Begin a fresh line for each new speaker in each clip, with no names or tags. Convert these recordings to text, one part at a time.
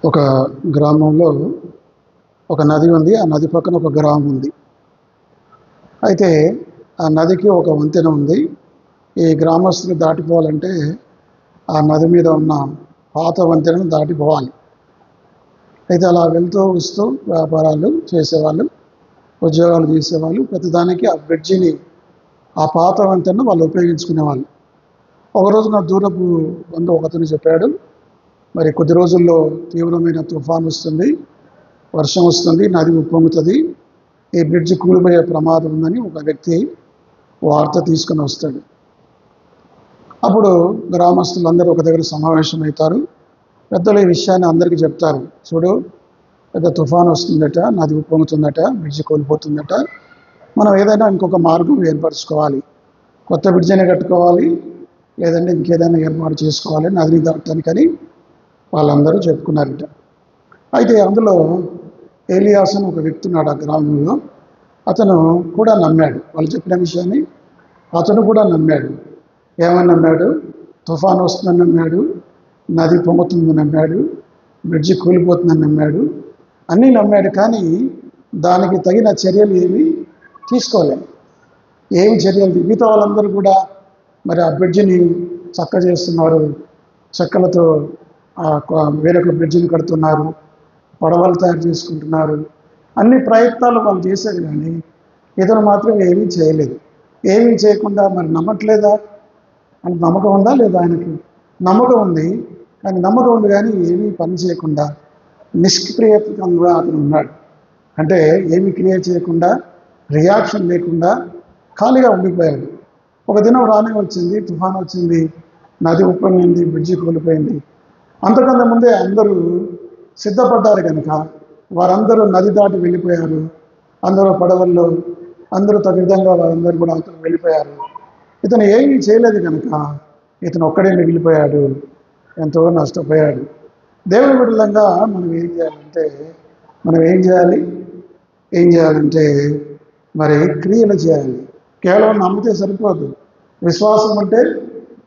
ఒక గ్రామంలో ఒక నది ఉంది. ఆ నది పక్కన ఒక గ్రామం ఉంది. అయితే ఆ నదికి ఒక వంతెన ఉంది. ఈ గ్రామస్తులు దాటిపోవాలంటే ఆ నది మీద ఉన్న పాత వంతెనను దాటిపోవాలి. అయితే అలా వెళ్తూ వస్తూ వ్యాపారాలు చేసేవాళ్ళు, ఉద్యోగాలు చేసేవాళ్ళు ప్రతిదానికి ఆ బ్రిడ్జిని, ఆ పాత వంతెనను వాళ్ళు ఉపయోగించుకునేవాళ్ళు. ఒకరోజు నా దూరపు బంధువు ఒకతను చెప్పాడు, మరి కొద్ది రోజుల్లో తీవ్రమైన తుఫాను వస్తుంది, వర్షం వస్తుంది, నది ఉప్పొంగుతుంది, ఈ బ్రిడ్జి కూలిపోయే ప్రమాదం ఉందని ఒక వ్యక్తి వార్త తీసుకుని వస్తాడు. అప్పుడు గ్రామస్తులందరూ ఒక దగ్గర సమావేశమవుతారు. పెద్దలు ఈ విషయాన్ని అందరికీ చెప్తారు. చూడు, పెద్ద తుఫాను వస్తుందట, నది ఉప్పొంగుతుందట, బ్రిడ్జి కోల్పోతుందట, మనం ఏదైనా ఇంకొక మార్గం ఏర్పరచుకోవాలి, కొత్త బ్రిడ్జిని కట్టుకోవాలి, లేదంటే ఇంకేదైనా ఏర్పాటు చేసుకోవాలి నదిని దాటడానికని వాళ్ళందరూ చెప్పుకున్నారట. అయితే అందులో ఏలియాస్ అని ఒక వ్యక్తి ఉన్నాడు ఆ గ్రామంలో. అతను కూడా నమ్మాడు, వాళ్ళు చెప్పిన విషయాన్ని అతను కూడా నమ్మాడు. ఏమని నమ్మాడు? తుఫాను వస్తుందని నమ్మాడు, నది పొంగుతుందని నమ్మాడు, బ్రిడ్జి కూలిపోతుందని నమ్మాడు, అన్నీ నమ్మాడు. కానీ దానికి తగిన చర్యలు ఏమి తీసుకోలేదు. ఏమి చర్యలు? మిగతా వాళ్ళందరూ కూడా మరి ఆ బ్రిడ్జిని చక్క చేస్తున్నారు, చెక్కలతో వేరొక బ్రిడ్జిని కడుతున్నారు, పడవలు తయారు చేసుకుంటున్నారు, అన్ని ప్రయత్నాలు వాళ్ళు చేశారు. కానీ ఇతను మాత్రం ఏమీ చేయలేదు. ఏమీ చేయకుండా మరి నమ్మట్లేదా? అని నమ్మకం ఉందా లేదా? ఆయనకి నమ్మకం ఉంది, కానీ నమ్మకం ఉంది కానీ ఏమీ పని చేయకుండా నిష్క్రియంగా అతను ఉన్నాడు. అంటే ఏమీ క్రియ చేయకుండా, రియాక్షన్ లేకుండా ఖాళీగా ఉండిపోయాడు. ఒక దినం రానే వచ్చింది, తుఫాను వచ్చింది, నది ఉప్పొంగింది, బ్రిడ్జి కూలిపోయింది. అంతకన్నా ముందే అందరూ సిద్ధపడ్డారు కనుక వారందరూ నది దాటి వెళ్ళిపోయారు. అందరూ పడవల్లో, అందరూ తగు విధంగా వారందరూ కూడా అంతా వెళ్ళిపోయారు. ఇతను ఏమీ చేయలేదు కనుక ఇతను ఒక్కడే మిగిలిపోయాడు, ఎంతో నష్టపోయాడు. దేవుని బిడ్డలంగా మనం ఏం చేయాలంటే మరి క్రియలు చేయాలి. కేవలం నమ్మితే సరిపోదు, విశ్వాసం అంటే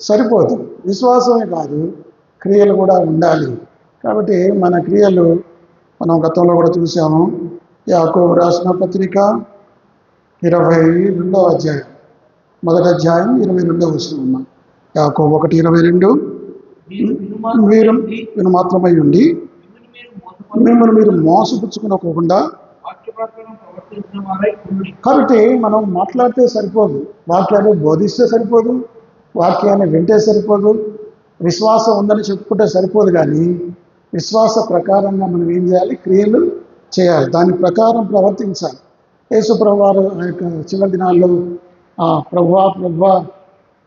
సరిపోదు. విశ్వాసమే కాదు, క్రియలు కూడా ఉండాలి. కాబట్టి మన క్రియలు మనం గతంలో కూడా చూసాము. యాకోబు రాసిన పత్రిక 22వ అధ్యాయం, మొదటి అధ్యాయం 22వ వచనం. యాకోబు 1:22, మీరు మాత్రమై ఉండి మిమ్మల్ని మీరు మోసపుచ్చుకోకుండా. కాబట్టి మనం మాట్లాడితే సరిపోదు, వాక్యాన్ని బోధిస్తే సరిపోదు, వాక్యాన్ని వింటే సరిపోదు, విశ్వాసం ఉందని చెప్పుకుంటే సరిపోదు. కానీ విశ్వాస ప్రకారంగా మనం ఏం చేయాలి? క్రియలు చేయాలి, దాని ప్రకారం ప్రవర్తించాలి. యేసు ప్రభువు వారు ఆ యొక్క చివరి దినాల్లో ప్రభువా ప్రభువా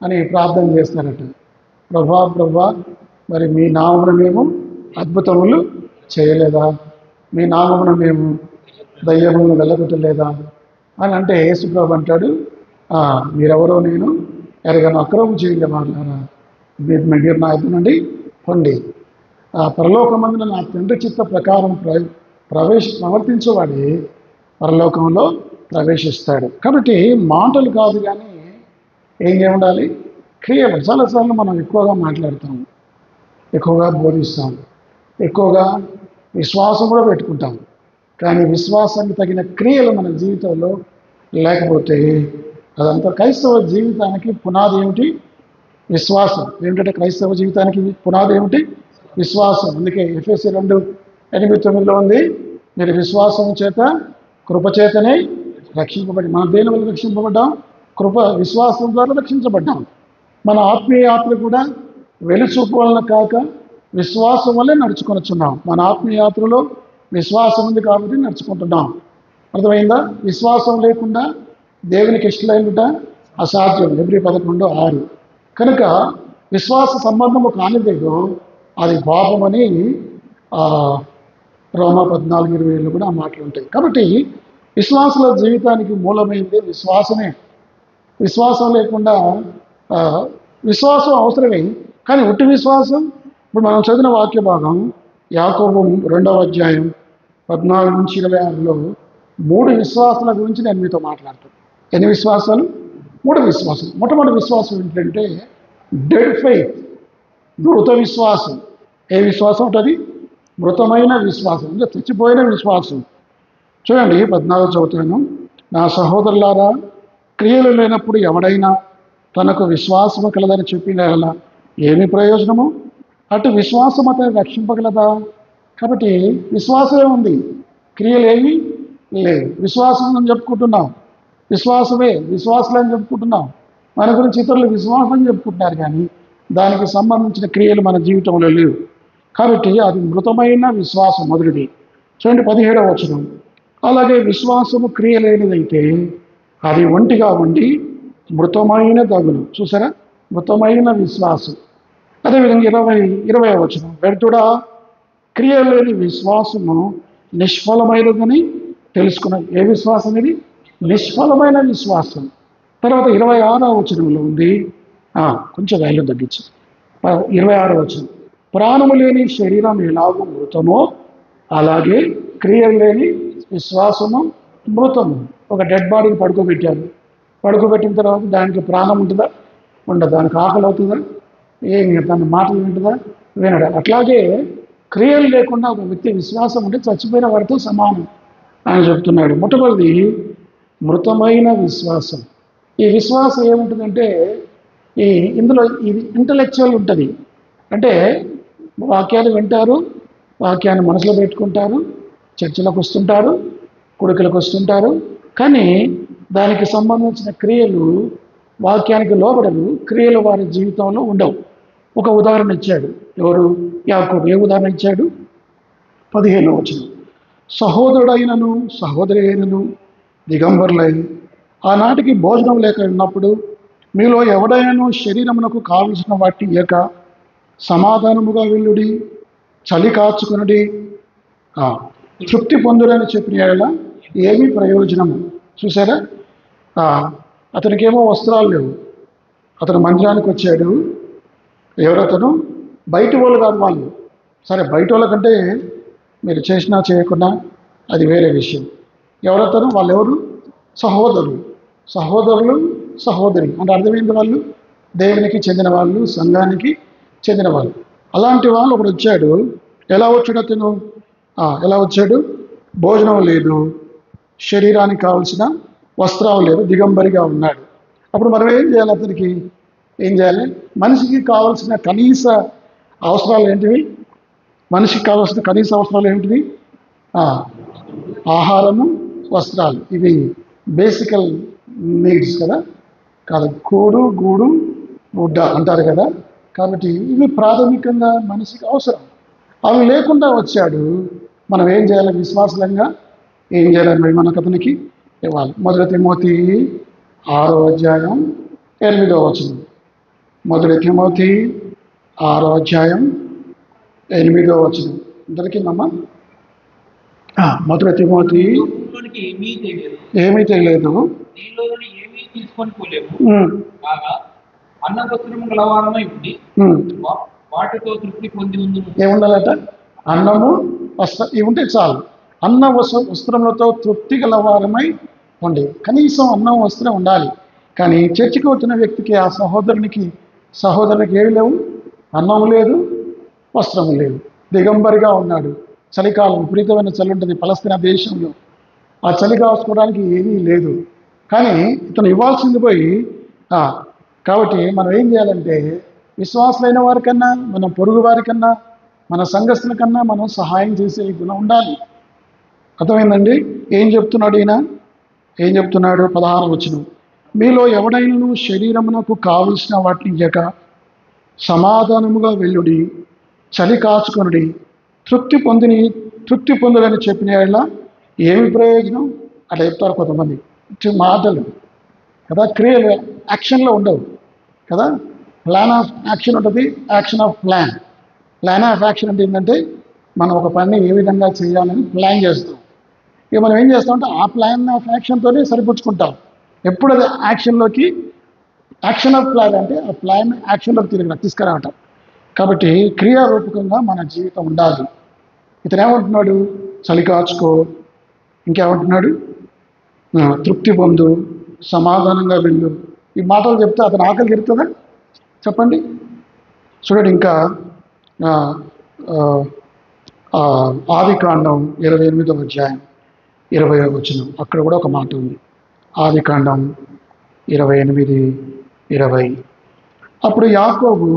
అని ప్రార్థన చేస్తారట. ప్రభువా మరి మీ నామమున మేము అద్భుతములు చేయలేదా? మీ నామమున మేము దయ్యములను వెళ్ళగొట్టలేదా అని అంటే యేసు ప్రభు అంటాడు, మీరెవరో నేను ఎరగను, అక్రమం చేయలేవారా, మీరు నా ఎదురు నుండి పొండి. పరలోకమందున నా తండ్రి చిత్త ప్రకారం ప్రవర్తించేవాడే పరలోకంలో ప్రవేశిస్తాడు. కాబట్టి మాటలు కాదు కానీ ఏం ఉండాలి? క్రియలు. చాలాసార్లు మనం ఎక్కువగా మాట్లాడతాం, ఎక్కువగా బోధిస్తాం, ఎక్కువగా విశ్వాసం కూడా పెట్టుకుంటాం. కానీ విశ్వాసానికి తగిన క్రియలు మన జీవితంలో లేకపోతే అదంతా క్రైస్తవ జీవితానికి పునాది ఏమిటి? విశ్వాసం. ఏమిటంటే క్రైస్తవ జీవితానికి పునాది ఏమిటి? విశ్వాసం. అందుకే ఎఫెసీ 2:8-9 ఉంది, మీరు విశ్వాసం చేత కృపచేతనే రక్షింపబడి. మన దేని వల్ల రక్షింపబడ్డాం? కృప, విశ్వాసం ద్వారా రక్షించబడ్డాం. మన ఆత్మీయ యాత్ర కూడా వెలుచూపు వలన కాక విశ్వాసం వల్లే నడుచుకొనిచున్నాం. మన ఆత్మీయ యాత్రలో విశ్వాసం ఉంది కాబట్టి నడుచుకుంటున్నాం. అర్థమైందా? విశ్వాసం లేకుండా దేవునికి ఇష్టమైనట అసాధ్యం. Hebrew 11:6. కనుక విశ్వాస సంబంధము కానిదేదో అది పాపమని రోమా 14:27 కూడా ఆ మాటలు ఉంటాయి. కాబట్టి విశ్వాసుల జీవితానికి మూలమైనది విశ్వాసమే. విశ్వాసం లేకుండా విశ్వాసం అవసరమే, కానీ ఉట్టి విశ్వాసం. ఇప్పుడు మనం చదివిన వాక్య భాగం యాకోబు 2వ అధ్యాయం 14-26లో 3 విశ్వాసాల గురించి నేను మీతో మాట్లాడతాను. ఎన్ని విశ్వాసాలు? 3 విశ్వాసాలు. మొట్టమొదటి విశ్వాసం ఏంటంటే డెడ్ ఫెయిత్, మృత విశ్వాసం. ఏ విశ్వాసం ఉంటుంది? మృతమైన విశ్వాసం అంటే చచ్చిపోయిన విశ్వాసం. చూడండి 14 చదువుతాను. నా సహోదరులారా, క్రియలు లేనప్పుడు ఎవడైనా తనకు విశ్వాసము కలదని చెప్పిన ఏమి ప్రయోజనము? అటు విశ్వాసం అతను రక్షింపగలదా? కాబట్టి విశ్వాసమే ఉంది, క్రియలేమి లేవు. విశ్వాసం అని చెప్పుకుంటున్నాం, విశ్వాసులే అని చెప్పుకుంటున్నాం. మన గురించి ఇతరులు విశ్వాసం చెప్పుకుంటున్నారు, కానీ దానికి సంబంధించిన క్రియలు మన జీవితంలో లేవు. కాబట్టి అది మృతమైన విశ్వాసం మొదటిది. చూడండి 17వ వచనం. అలాగే విశ్వాసము క్రియ లేనిదైతే అది ఒంటిగా ఉండి మృతమైన దగును. చూసారా, మృతమైన విశ్వాసం. అదేవిధంగా 20వ వచనం. వ్యర్థుడా, క్రియ లేని విశ్వాసము నిష్ఫలమైనదని తెలుసుకున్నది. ఏ విశ్వాసం ఇది? నిష్ఫలమైన విశ్వాసం. తర్వాత 26వ వచనంలో ఉంది, కొంచెం వాల్యూమ్ తగ్గించు. 26వ వచనం. ప్రాణము లేని శరీరం ఎలాగో మృతమో అలాగే క్రియలు లేని విశ్వాసము మృతము. ఒక డెడ్ బాడీని పడుకోబెట్టిన తర్వాత దానికి ప్రాణం ఉంటుందా? ఉండదు. దానికి ఆకలి అవుతుందా? ఏమి, దాని మాటలు వింటుందా? వినడా. అట్లాగే క్రియలు లేకుండా ఒక వ్యక్తి విశ్వాసం ఉంటే చచ్చిపోయిన వారితో సమానం అని చెప్తున్నాడు. మొట్టమొదటి మృతమైన విశ్వాసం. ఈ విశ్వాసం ఏముంటుందంటే ఇందులో ఇది ఇంటలెక్చువల్ ఉంటుంది. అంటే వాక్యాలు వింటారు, వాక్యాన్ని మనసులో పెట్టుకుంటారు, చర్చలకు వస్తుంటారు, కొడుకులకు వస్తుంటారు, కానీ దానికి సంబంధించిన క్రియలు వాక్యానికి లోబడరు, క్రియలు వారి జీవితంలో ఉండవు. ఒక ఉదాహరణ ఇచ్చాడు. ఎవరు? యాకోబు. ఏ ఉదాహరణ ఇచ్చాడు? 15వ వచనం. సహోదరుడైనను సహోదరి అయినను దిగంబరులై ఆనాటికి భోజనం లేక ఉన్నప్పుడు మీలో ఎవడైనాను శరీరమునకు కావలసిన వాటి ఇయ్యక సమాధానముగా వెళ్ళుడి, చలి కాచుకునుడి, తృప్తి పొందుడని చెప్పిన ఏమీ ప్రయోజనము. చూసారా, అతనికేమో వస్త్రాలు లేవు. అతను మందిరానికి వచ్చాడు. ఎవరతను? బయటి వాళ్ళు కాదు వాళ్ళు. సరే, బయట వాళ్ళకంటే మీరు చేసినా చేయకున్నా అది వేరే విషయం. ఎవరతను? వాళ్ళెవరు? సహోదరులు సహోదరి అంటే అర్థమైంది. వాళ్ళు దేవునికి చెందిన వాళ్ళు, సంఘానికి చెందిన వాళ్ళు. అలాంటి వాళ్ళు ఒకడు వచ్చాడు. ఎలా వచ్చాడు అతను? ఎలా వచ్చాడు? భోజనం లేదు, శరీరానికి కావలసిన వస్త్రాలు లేదు, దిగంబరిగా ఉన్నాడు. అప్పుడు మనం ఏం చేయాలి? అతనికి ఏం చేయాలి? మనిషికి కావాల్సిన కనీస అవసరాలు ఏంటివి? మనిషికి కావాల్సిన కనీస అవసరాలు ఏంటివి? ఆహారము, వస్త్రాలు. ఇవి బేసికల్ నీడ్స్ కదా. కాదు, కూడు గూడు గుడ్డ అంటారు కదా. కాబట్టి ఇవి ప్రాథమికంగా మనిషికి అవసరం. అవి లేకుండా వచ్చాడు. మనం ఏం చేయాలి? విశ్వాసంగా ఏం చేయాలని మనకు అతనికి ఇవ్వాలి. 1 తిమోతి 6వ అధ్యాయం 8వ వచనం. 1 తిమోతి 6వ అధ్యాయం 8వ వచనం. దొరికిందమ్మా? 1 తిమోతి. ఏమీ తెలియదు, ఏముండాలట? అన్నము, వస్త్రం. ఇవి ఉంటే చాలు. అన్న వస్త్రములతో తృప్తి గలవారమై ఉండి. కనీసం అన్నం, వస్త్రం ఉండాలి. కానీ చర్చికి వచ్చిన వ్యక్తికి, ఆ సహోదరునికి ఏమి లేవు? అన్నము లేదు, వస్త్రము లేదు, దిగంబరిగా ఉన్నాడు. చలికాలం, విపరీతమైన చలి ఉంటుంది పలస్తీనా దేశంలో. ఆ చలి కాసుకోవడానికి ఏమీ లేదు. కానీ ఇతను ఇవ్వాల్సింది పోయి. కాబట్టి మనం ఏం చేయాలంటే విశ్వాసులైన వారికన్నా, మన పొరుగు వారికన్నా, మన సంఘస్థుల కన్నా మనం సహాయం చేసే గుణం ఉండాలి. అర్థమైందండి? ఏం చెప్తున్నాడు ఈయన? ఏం చెప్తున్నాడు? 16వ వచనం. మీలో ఎవడైనను శరీరమునకు కావలసిన వాటిని ఇయ్యక సమాధానముగా వెళ్ళుడి, చలి కాచుకొనుడి, తృప్తి పొందుడని చెప్పిన ఏమి ప్రయోజనం? అట్లా చెప్తారు కొంతమంది. మాటలు కదా, క్రియలు యాక్షన్లో ఉండవు కదా. ప్లాన్ ఆఫ్ యాక్షన్ ఉంటుంది, action of plan. Plan of action అంటే ఏంటంటే మనం ఒక పని ఏ విధంగా చేయాలని ప్లాన్ చేస్తాం. ఇక మనం ఏం చేస్తామంటే ఆ ప్లాన్ ఆఫ్ యాక్షన్తోనే సరిపుచ్చుకుంటాం. ఎప్పుడు అది యాక్షన్ ఆఫ్ ప్లాన్ అంటే ఆ ప్లాన్ యాక్షన్లోకి తీసుకురావటం. కాబట్టి క్రియారూపకంగా మన జీవితం ఉండాలి. ఇతను ఏమంటున్నాడు? చలి కాచుకో, ఇంకేమంటున్నాడు? తృప్తి పొందు, సమాధానంగా వెళ్ళు. ఈ మాటలు చెప్తే అతను ఆకలి తీరుతుందా? చెప్పండి. చూడండి, ఇంకా ఆది కాండం 28వ అధ్యాయం 20వ వచనం, అక్కడ కూడా ఒక మాట ఉంది. ఆది కాండం 28:20. అప్పుడు యాకోబు,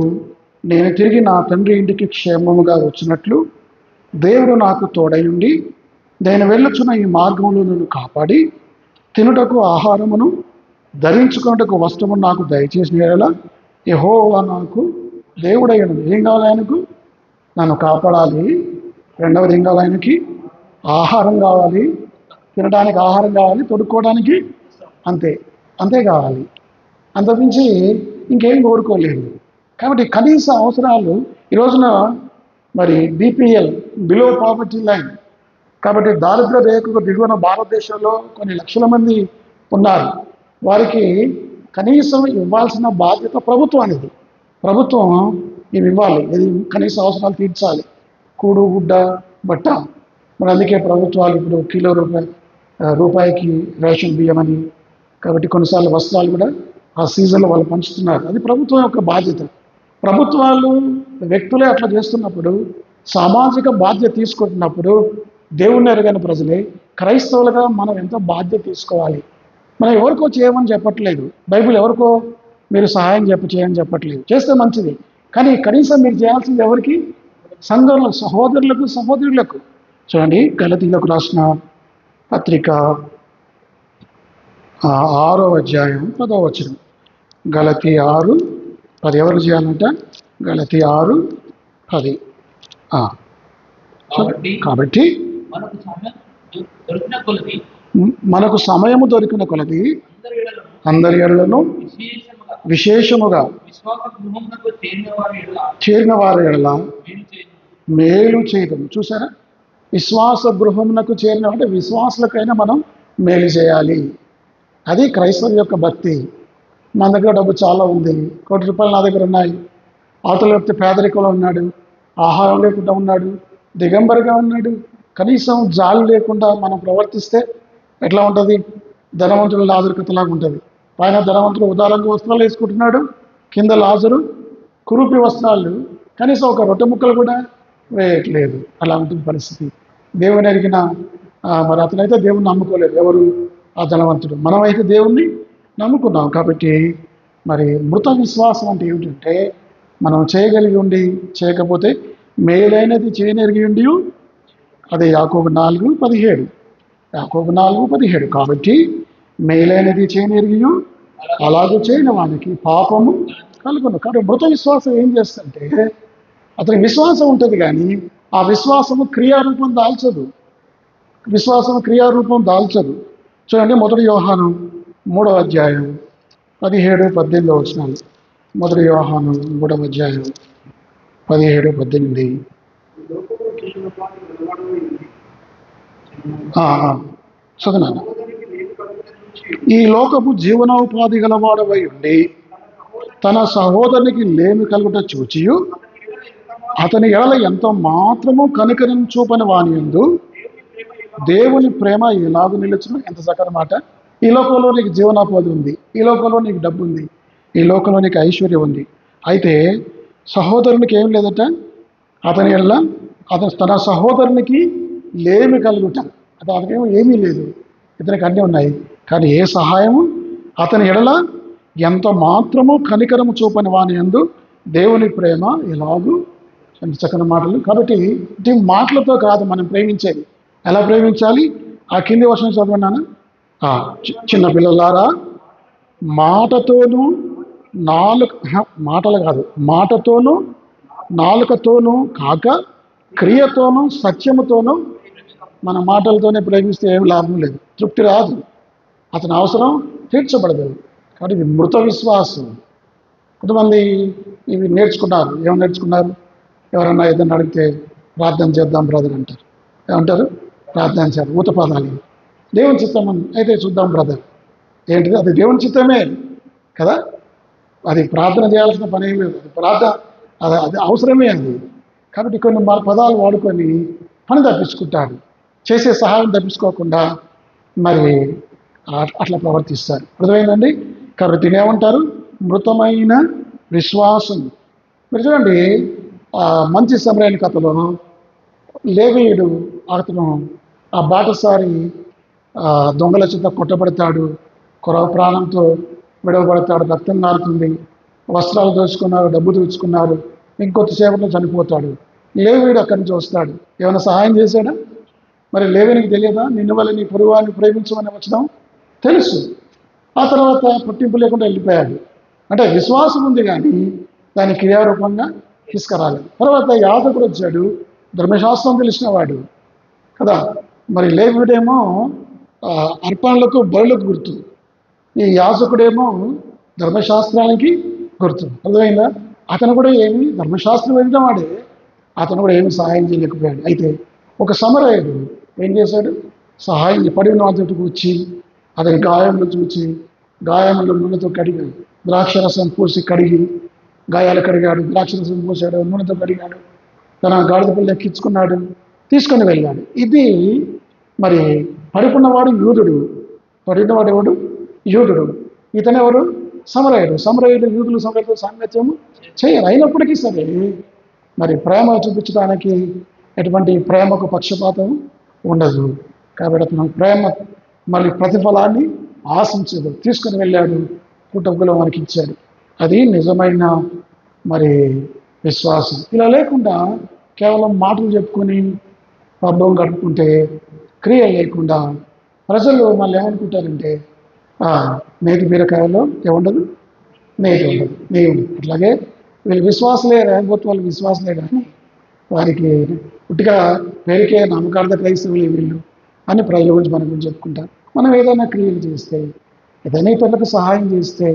నేను తిరిగి నా తండ్రి ఇంటికి క్షేమముగా వచ్చినట్లు దేవుడు నాకు తోడయుండి నేను వెళ్ళుచున్న ఈ మార్గంలో నన్ను కాపాడి తినుటకు ఆహారమును ధరించుకున్నటకు వస్త్రమును నాకు దయచేసిన యెడల యెహోవా నాకు దేవుడయ్యను. ఏం కావాలి ఆయనకు? నన్ను కాపాడాలి. రెండవది ఏం కావాలి ఆయనకి? ఆహారం కావాలి. తినడానికి ఆహారం కావాలి, తొడుక్కోవడానికి అంతే కావాలి. అంతకుమించి ఇంకేం కోరుకోలేదు. కాబట్టి కనీస అవసరాలు ఈ రోజున మరి బీపీఎల్, బిలో పావర్టీ లైన్, కాబట్టి దారిద్ర్య రేఖకు దిగువన భారతదేశంలో కొన్ని లక్షల మంది ఉన్నారు. వారికి కనీసం ఇవ్వాల్సిన బాధ్యత ప్రభుత్వానికి. ప్రభుత్వం ఇవి ఇవ్వాలి, ఇది కనీస అవసరాలు తీర్చాలి. కూడు, గుడ్డ, బట్ట. మరి అందుకే ప్రభుత్వాలు ఇప్పుడు కిలో రూపాయికి రేషన్ బియ్యం అని, కాబట్టి కొన్నిసార్లు వస్త్రాలు కూడా ఆ సీజన్లో వాళ్ళు పంచుతున్నారు. అది ప్రభుత్వం యొక్క బాధ్యత. ప్రభుత్వాలు, వ్యక్తులే అట్లా చేస్తున్నప్పుడు, సామాజిక బాధ్యత తీసుకుంటున్నప్పుడు దేవుణ్ణి ఎరగని ప్రజలే క్రైస్తవులుగా మనం ఎంతో బాధ్యత తీసుకోవాలి. మనం ఎవరికో చేయమని చెప్పట్లేదు. బైబిల్ ఎవరికో మీరు సహాయం చేయని చెప్పట్లేదు. చేస్తే మంచిది, కానీ కనీసం మీరు చేయాల్సింది ఎవరికి? సంఘంలో సహోదరులకు. చూడండి, గలతీయులకు రాసిన పత్రిక 6వ అధ్యాయం 10వ వచనం. గలతీ 6:10 ఎవరు చేయాలంట? గలతీ 6:10. కాబట్టి మనకు సమయము దొరికిన కొలది అందరి ఎడలను విశేషముగా చేరిన వారి ఎడల మేలు చేయడం. చూసారా? విశ్వాస గృహమునకు చేరిన అంటే విశ్వాసులకైనా మనం మేలు చేయాలి. అది క్రైస్తవ యొక్క భక్తి. మన దగ్గర డబ్బు చాలా ఉంది, ₹1,00,00,000 నా దగ్గర ఉన్నాయి, అవతల వ్యక్తి పేదరికంలో ఉన్నాడు, ఆహారం లేకుండా ఉన్నాడు, దిగంబరిగా ఉన్నాడు, కనీసం జాలి లేకుండా మనం ప్రవర్తిస్తే ఎట్లా ఉంటుంది? ధనవంతుల లాజరుకతలాగా ఉంటుంది. పైన ధనవంతుడు ఉదారంగా వస్త్రాలు వేసుకుంటున్నాడు, కింద లాజరు కురూపి వస్త్రాలు, కనీసం ఒక రొట్టె ముక్కలు కూడా వేయట్లేదు. అలా ఉంటుంది పరిస్థితి. దేవుని అడిగిన మరి అతనైతే దేవుణ్ణి నమ్ముకోలేదు. ఎవరు? ఆ ధనవంతుడు. మనమైతే దేవుణ్ణి నమ్ముకున్నాం. కాబట్టి మరి మృత విశ్వాసం అంటే ఏమిటంటే, మనం చేయగలిగి ఉండి చేయకపోతే మేలైనది చేయనెరిగి ఉండి, అదే యాకోబు 4:17. యాకోబు 4:17. కాబట్టి మేలైనది చేయనెరిగి అలాగే చేయని వానికి పాపము కలుగును. కాబట్టి మృత విశ్వాసం ఏం చేస్తుంటే, అతనికి విశ్వాసం ఉంటుంది కానీ ఆ విశ్వాసము క్రియారూపం దాల్చదు. చూడండి, 1 యోహాను 3వ అధ్యాయం 17-18 వచనాలు. 1 యోహాను 3వ అధ్యాయం 17-18. చదువునాను. ఈ లోకపు జీవనోపాధి గలవాడవై ఉండి తన సహోదరునికి లేమి కలుగుట చూచియు అతని ఎడల ఎంతో మాత్రము కనికరం చూపని వాని యందు దేవుని ప్రేమ ఎలాగూ నిలుచును. ఎంత చక్కని మాట! ఈ లోకంలో నీకు జీవనోపాధి ఉంది, ఈ లోకంలో నీకు డబ్బు ఉంది, ఈ లోకంలో నీకు ఐశ్వర్యం ఉంది. అయితే సహోదరునికి ఏం లేదట? అతని ఎడల తన సహోదరునికి లేమి కలుగుట. అతనికేమో ఏమీ లేదు, ఇతనికి అన్నీ ఉన్నాయి, కానీ ఏ సహాయము అతని ఎడల ఎంత మాత్రము కనికరము చూపని వాని యందు దేవుని ప్రేమ ఎలాగూ. చక్కని మాటలు. కాబట్టి ఇది మాటలతో కాదు మనం ప్రేమించేది. ఎలా ప్రేమించాలి? ఆ కింది వచనం చదవన్నాను. చిన్నపిల్లలారా, మాటతోనూ మాటతోనూ నాలుకతోనూ కాక క్రియతోనూ సత్యముతోనూ. మన మాటలతోనే ప్రేమిస్తే ఏం లాభం లేదు, తృప్తి రాదు, అతని అవసరం తీర్చబడదు. కాబట్టి ఇది మృత విశ్వాసం. కొంతమంది ఇవి నేర్చుకున్నారు. ఏమని నేర్చుకున్నారు? ఎవరన్నా ఏదన్నా అడిగితే ప్రార్థన చేద్దాం బ్రదర్ అంటారు. ఏమంటారు? ప్రార్థన చేయాలి, ఊతపాదాలు. దేవుని చిత్తం అయితే చూద్దాం బ్రదర్. ఏంటిది? అది దేవుని చిత్తమే కదా, అది ప్రార్థన చేయాల్సిన పని ఏం లేదు. అది అవసరమే అది. కాబట్టి కొన్ని పదాలు వాడుకొని పని తప్పించుకుంటారు, చేసే సహాయం తప్పించుకోకుండా మరి అట్లా ప్రవర్తిస్తారు. అర్థమైందండి? కాబట్టి ఏమంటారు? మృతమైన విశ్వాసం. మీరు చూడండి, మంచి సమరయని కథలోను లేవీయుడు అతను ఆ బాటసారి దొంగల చేత కొట్టబడతాడు, ప్రాణంతో విడవబడతాడు, రక్తం నారుతుంది, వస్త్రాలు దోచుకున్నారు, డబ్బు దోచుకున్నారు, ఇంకొద్దిసేపట్లో చనిపోతాడు. లేవీయుడు అక్కడి నుంచి వస్తాడు. ఏమైనా సహాయం చేశాడా? మరి లేవీనికి తెలియదా నిన్ను వల్ల నీ పొరుగువారిని ప్రేమించమని వచ్చడం? తెలుసు. ఆ తర్వాత పట్టింపు లేకుండా వెళ్ళిపోయాడు. అంటే విశ్వాసం ఉంది కానీ దాని క్రియారూపంగా తీసుకురాలేదు. తర్వాత యాజకుడు వచ్చాడు, ధర్మశాస్త్రం తెలిసినవాడు కదా. మరి లేవీయుడేమో అర్పణలకు బలులకు గుర్తు, ఈ యాజకుడేమో ధర్మశాస్త్రానికి గుర్తు. అర్థమైందా? అతను కూడా ఏమి ధర్మశాస్త్రం వెళ్ళిన వాడే, అతను కూడా ఏమి సహాయం చేయలేకపోయాడు. అయితే ఒక సమరయుడు ఏం చేశాడు? సహాయం పడిన వాటికి వచ్చి అతని గాయంలో చూచి గాయములు నూనెతో కడిగి ద్రాక్షరసం పూసి కడిగి గాయాలు కడిగాడు, ద్రాక్షరసం పూసాడు, నూనెతో కడిగాడు, తన గాడిద పిల్ల ఎక్కించుకున్నాడు, తీసుకొని వెళ్ళాడు. ఇది మరి పడుకున్నవాడు యూదుడు, పడినవాడు ఎవడు? యూదుడు. ఇతనెవరు? సమరయుడు. సమరయుడు యూదులు సమరయులతో సాంగత్యము చేయరు. అయినప్పటికీ సరే మరి ప్రేమ చూపించడానికి ఎటువంటి ప్రేమకు పక్షపాతం ఉండదు. కాబట్టి అతను ప్రేమ మళ్ళీ ప్రతిఫలాన్ని ఆశించదు, తీసుకుని వెళ్ళాడు, కుటుంబంలో మనకి ఇచ్చాడు. అది నిజమైన మరి విశ్వాసం. ఇలా లేకుండా కేవలం మాటలు చెప్పుకొని పబ్బం గడుపుకుంటే క్రియ లేకుండా ప్రజలు మళ్ళీ ఏమనుకుంటారంటే నేటి బీరకాయలో ఏముండదు, నేటి ఉండదు, నెయ్యి ఉండదు. అట్లాగే వీళ్ళు విశ్వాసలే, లేకపోతే వాళ్ళు విశ్వాసలే కానీ వారికి పుట్టిగా పేరుకే నమ్మకార్థ క్రైస్తవులే వీళ్ళు అని ప్రజల గురించి మన గురించి చెప్పుకుంటారు. మనం ఏదైనా క్రియలు చేస్తే, ఏదైనా ఇతరులకు సహాయం చేస్తే,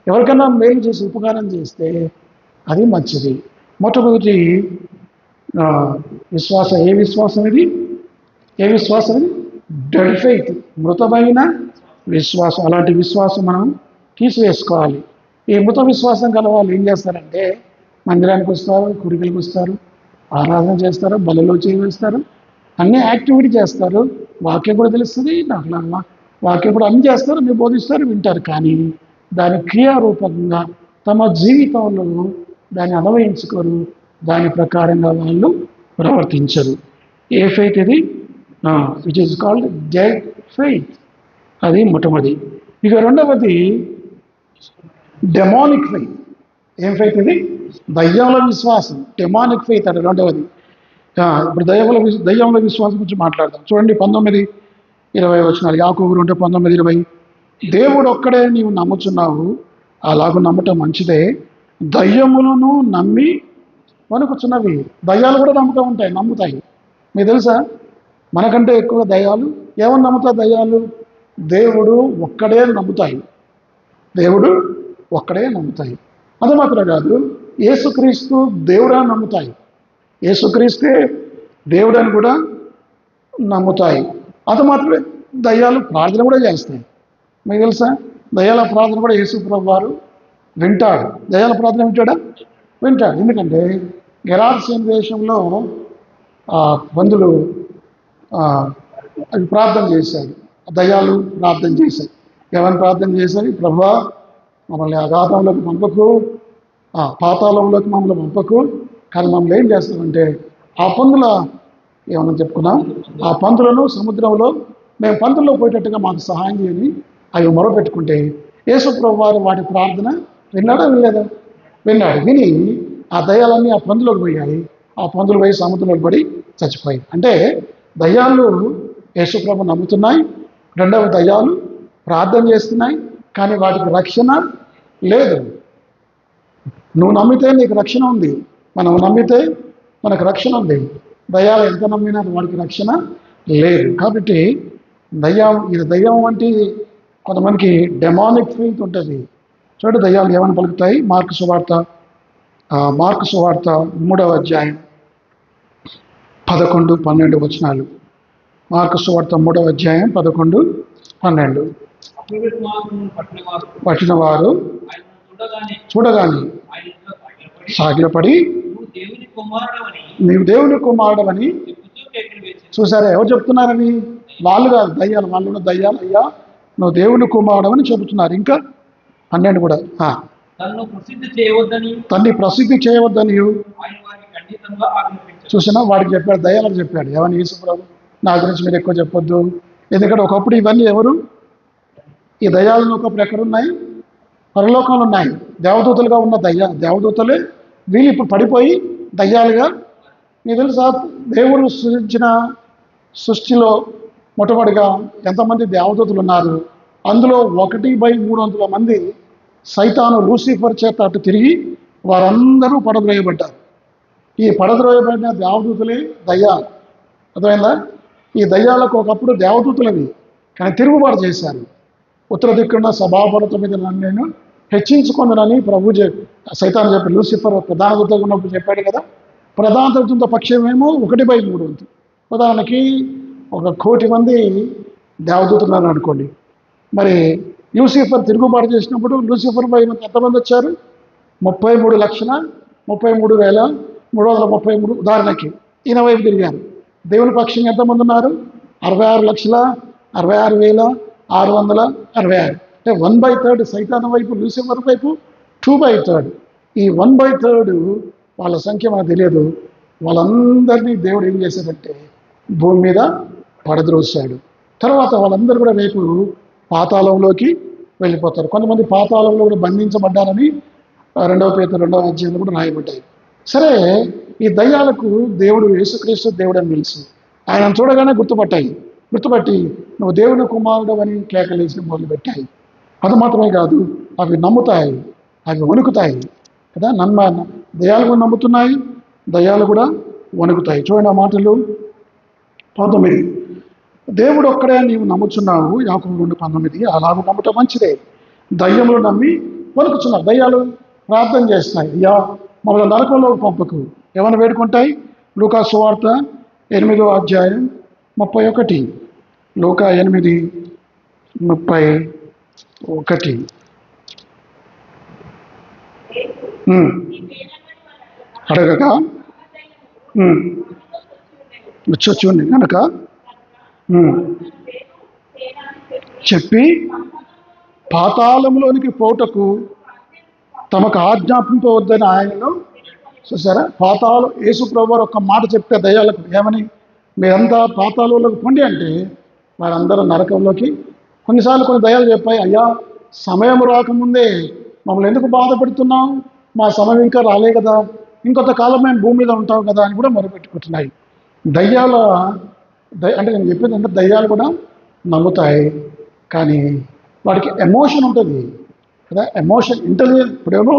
ఎవరికైనా మేలు చేసి ఉపకారం చేస్తే అది మంచిది. మొట్టమొదటి విశ్వాసం. ఏ విశ్వాసం ఇది? ఏ విశ్వాసం ఇది? డెడ్ ఫెయిత్, మృతమైన విశ్వాసం. అలాంటి విశ్వాసం మనం తీసివేసుకోవాలి. ఈ మృత విశ్వాసం గల వాళ్ళు ఏం చేస్తారంటే మందిరానికి వస్తారు, కురికలకు వస్తారు, ఆరాధన చేస్తారు, బలలో చేయవేస్తారు, అన్ని యాక్టివిటీ చేస్తారు, వాక్యం కూడా తెలుస్తుంది, నాకు వాక్యం కూడా అన్ని చేస్తారు, మీరు బోధిస్తారు, వింటారు. కానీ దాని క్రియారూపంగా తమ జీవితంలో దాన్ని అన్వయించుకోరు, దాని ప్రకారంగా వాళ్ళు ప్రవర్తించరు. ఏ ఫెయిత్ ఇది? Which is called dead faith. అది మొట్టమొదటి. ఇక రెండవది డెమానిక్ ఫెయిత్. ఏం ఫెయిత్ ఇది? దయ్యాల విశ్వాసం. డెమానిక్ ఫెయిత్ అంటే రెండవది. ఇప్పుడు దయ్యంలో విశ్వాసం గురించి మాట్లాడదాం. చూడండి 19-20 వచనాలు. యాకోబు 2:19-20. దేవుడు ఒక్కడే నీవు నమ్ముచున్నావు, అలాగూ నమ్మటం మంచిదే. దయ్యములను నమ్మి వణుకుచున్నవి. దయ్యాలు కూడా నమ్ముతాయి. మీకు తెలుసా? మనకంటే ఎక్కువ దయ్యాలు ఏమని నమ్ముతాయి? దయ్యాలు దేవుడు ఒక్కడే నమ్ముతాయి. దేవుడు ఒక్కడే నమ్ముతాయి. అది మాత్రం కాదు, యేసుక్రీస్తు దేవుడా నమ్ముతాయి. యేసుక్రీస్తే దేవుడని కూడా నమ్ముతాయి. అది మాత్రమే దయ్యాలు ప్రార్థన కూడా చేస్తాయి. మీకు తెలుసా? దయ్యాల ప్రార్థన కూడా యేసు ప్రభువు వారు వింటాడు. దయ్యాల ప్రార్థన వింటాడు. ఎందుకంటే గెరాసేను దేశంలో బంధువులు అవి ప్రార్థన చేశారు. దయ్యాలు ప్రార్థన చేశాయి. ఎవరిని ప్రార్థన చేశారు? ప్రభువా, మమ్మల్ని అగాధంలోకి పంపకు, పాతాళంలోకి మమ్మల్ని పంపకు, కానీ మమ్మల్ని ఏం చేస్తామంటే ఆ పందుల ఏమన్నా చెప్పుకున్నాం, ఆ పందులను సముద్రంలో మేము పందుల్లో పోయేటట్టుగా మాకు సహాయం చేయని అవి మొరపెట్టుకుంటే యేసు ప్రభువు వారు వాటి ప్రార్థన విన్నాడా? వినలేదా? విన్నాడు. విని ఆ దయ్యాలన్నీ ఆ పందులోకి పోయాయి. ఆ పందులు పోయి సముద్రంలోకి పడి చచ్చిపోయాయి. అంటే దయ్యాలు యేసు ప్రభు నమ్ముతున్నాయి. రెండవ దయ్యాలు ప్రార్థన చేస్తున్నాయి, కానీ వాటికి రక్షణ లేదు. నువ్వు నమ్మితే నీకు రక్షణ ఉంది, మనం నమ్మితే మనకు రక్షణ ఉంది. దయ్యాలు ఎంత నమ్మినా వాడికి రక్షణ లేదు. కాబట్టి దయ్యం వంటి కొంతమందికి డెమానిక్ ఫెయిత్ ఉంటుంది. చూడండి దయ్యాలు ఏమని పలుకుతాయి? మార్కు సువార్త 3వ అధ్యాయం 11-12 వచనాలు. మార్కు సువార్త 3వ అధ్యాయం 11-12. పట్టిన వారు చూడగానే సాగిలపడి నీవు దేవుని కుమారుడవని చూసారా? ఎవరు చెప్తున్నారని? వాళ్ళు కాదు, దయ్యాలు. వాళ్ళు ఉన్న దయ్యాలు, అయ్యా నువ్వు దేవుని కుమారుడవని చెబుతున్నారు. ఇంకా 12 కూడా తన్ని ప్రసిద్ధి చేయవద్దని చూసినా వాడికి చెప్పాడు, దయ్యాలకు చెప్పాడు. ఏమని? యేసుప్రభు నా గురించి మీరు ఎక్కువ చెప్పొద్దు. ఎందుకంటే ఒకప్పుడు ఇవన్నీ ఎవరు? ఈ దయ్యాలను ఒకప్పుడు ఎక్కడున్నాయి? పరలోకంలో ఉన్నాయి. దేవదూతలుగా ఉన్న దేవదూతలే వీళ్ళు ఇప్పుడు పడిపోయి దయ్యాలుగా. మీకు తెలుసా, దేవుడు సృష్టించిన సృష్టిలో మొట్టమొదటిగా ఎంతమంది దేవదూతలు ఉన్నారు? అందులో 1/300 మంది సైతాను లూసిఫర్ చేత అటు తిరిగి వారందరూ పడద్రోయబడ్డారు. ఈ పడద్రోయబడిన దేవదూతలే దయ్యాలు. అర్థమైందా? ఈ దయ్యాలకు ఒకప్పుడు దేవదూతలవి, కానీ తిరుగుబాటు చేశారు. ఉత్తర దిక్కున్న సభాపర్వతం మీద నన్ను నేను హెచ్చించుకుందనని సైతాను చెప్పి లూసిఫర్ ప్రధాన దూతగా ఉన్నప్పుడు చెప్పాడు కదా. ప్రధాన దూత పక్షమేమో 1/300. ఉదాహరణకి 1,00,00,000 మంది దేవదూతలు అనుకోండి. మరి లూసిఫర్ తిరుగుబాటు చేసినప్పుడు లూసిఫర్ పై ఎంతమంది వచ్చారు? 33,33,333. ఉదాహరణకి ఈయన వైపు తిరిగారు. దేవుని పక్షంగా ఎంతమంది ఉన్నారు? 66,66,666. అంటే 1/3 సైతాన్ వైపు, లూసిఫర్ వైపు 2/3. ఈ 1/3 వాళ్ళ సంఖ్య మనకు తెలియదు. వాళ్ళందరినీ దేవుడు ఏం చేశాడంటే భూమి మీద పడద్రోశాడు. తర్వాత వాళ్ళందరూ కూడా రేపు పాతాళంలోకి వెళ్ళిపోతారు. కొంతమంది పాతాళంలో కూడా బంధించబడ్డారని 2 పేతురు 2వ అధ్యాయంలో కూడా రాయబడ్డాయి. సరే, ఈ దయ్యాలకు దేవుడు యేసుక్రీస్తు దేవుడు అని తెలుసు. ఆయన చూడగానే గుర్తుపట్టి నువ్వు దేవుని కుమారుడు అని కేకలేసి మొదలుపెట్టాయి. అది మాత్రమే కాదు, అవి నమ్ముతాయి, అవి వణుకుతాయి కదా. దయ్యాలు కూడా నమ్ముతున్నాయి, దయ్యాలు కూడా వణుకుతాయి. చూడండి ఆ మాటలు 19. దేవుడు ఒక్కడే నీవు నమ్ముచున్నావు, యాకోబు 2:19. అలాగూ నమ్మటం మంచిదే. దయ్యములు నమ్మి వణుకుచున్నావు. దయ్యాలు ప్రార్థన చేస్తాయి, అయ్యా మమ్మల్ని నరకంలో పంపకు. ఏమైనా వేడుకుంటాయి? లూకా సువార్త 8వ అధ్యాయం 31. లూకా 8:31. అడగక వచ్చొచ్చుండి కనుక చెప్పి పాతాళంలోనికి పోటకు తమకు ఆజ్ఞాపింపవద్దని ఆయనను. చూసారా, యేసు ప్రభువారు ఒక్క మాట చెప్తే దయ్యాలకు ఏమని? మీరంతా పాతాళంలోకి పొండి అంటే వారందరూ నరకంలోకి. కొన్నిసార్లు కొన్ని దయ్యాలు చెప్పాయి, అయ్యా సమయం రాకముందే మమ్మల్ని ఎందుకు బాధపెడుతున్నాం? మా సమయం ఇంకా రాలే కదా, ఇంకొంతకాలం మేము భూమి మీద ఉంటాం కదా అని కూడా మొరపెట్టుకుంటున్నాయి. అంటే నేను చెప్పేది అంటే దయ్యాలు కూడా నమ్ముతాయి, కానీ వాడికి ఎమోషన్ ఉంటుంది కదా. Emotion, intelligence. ఇప్పుడేమో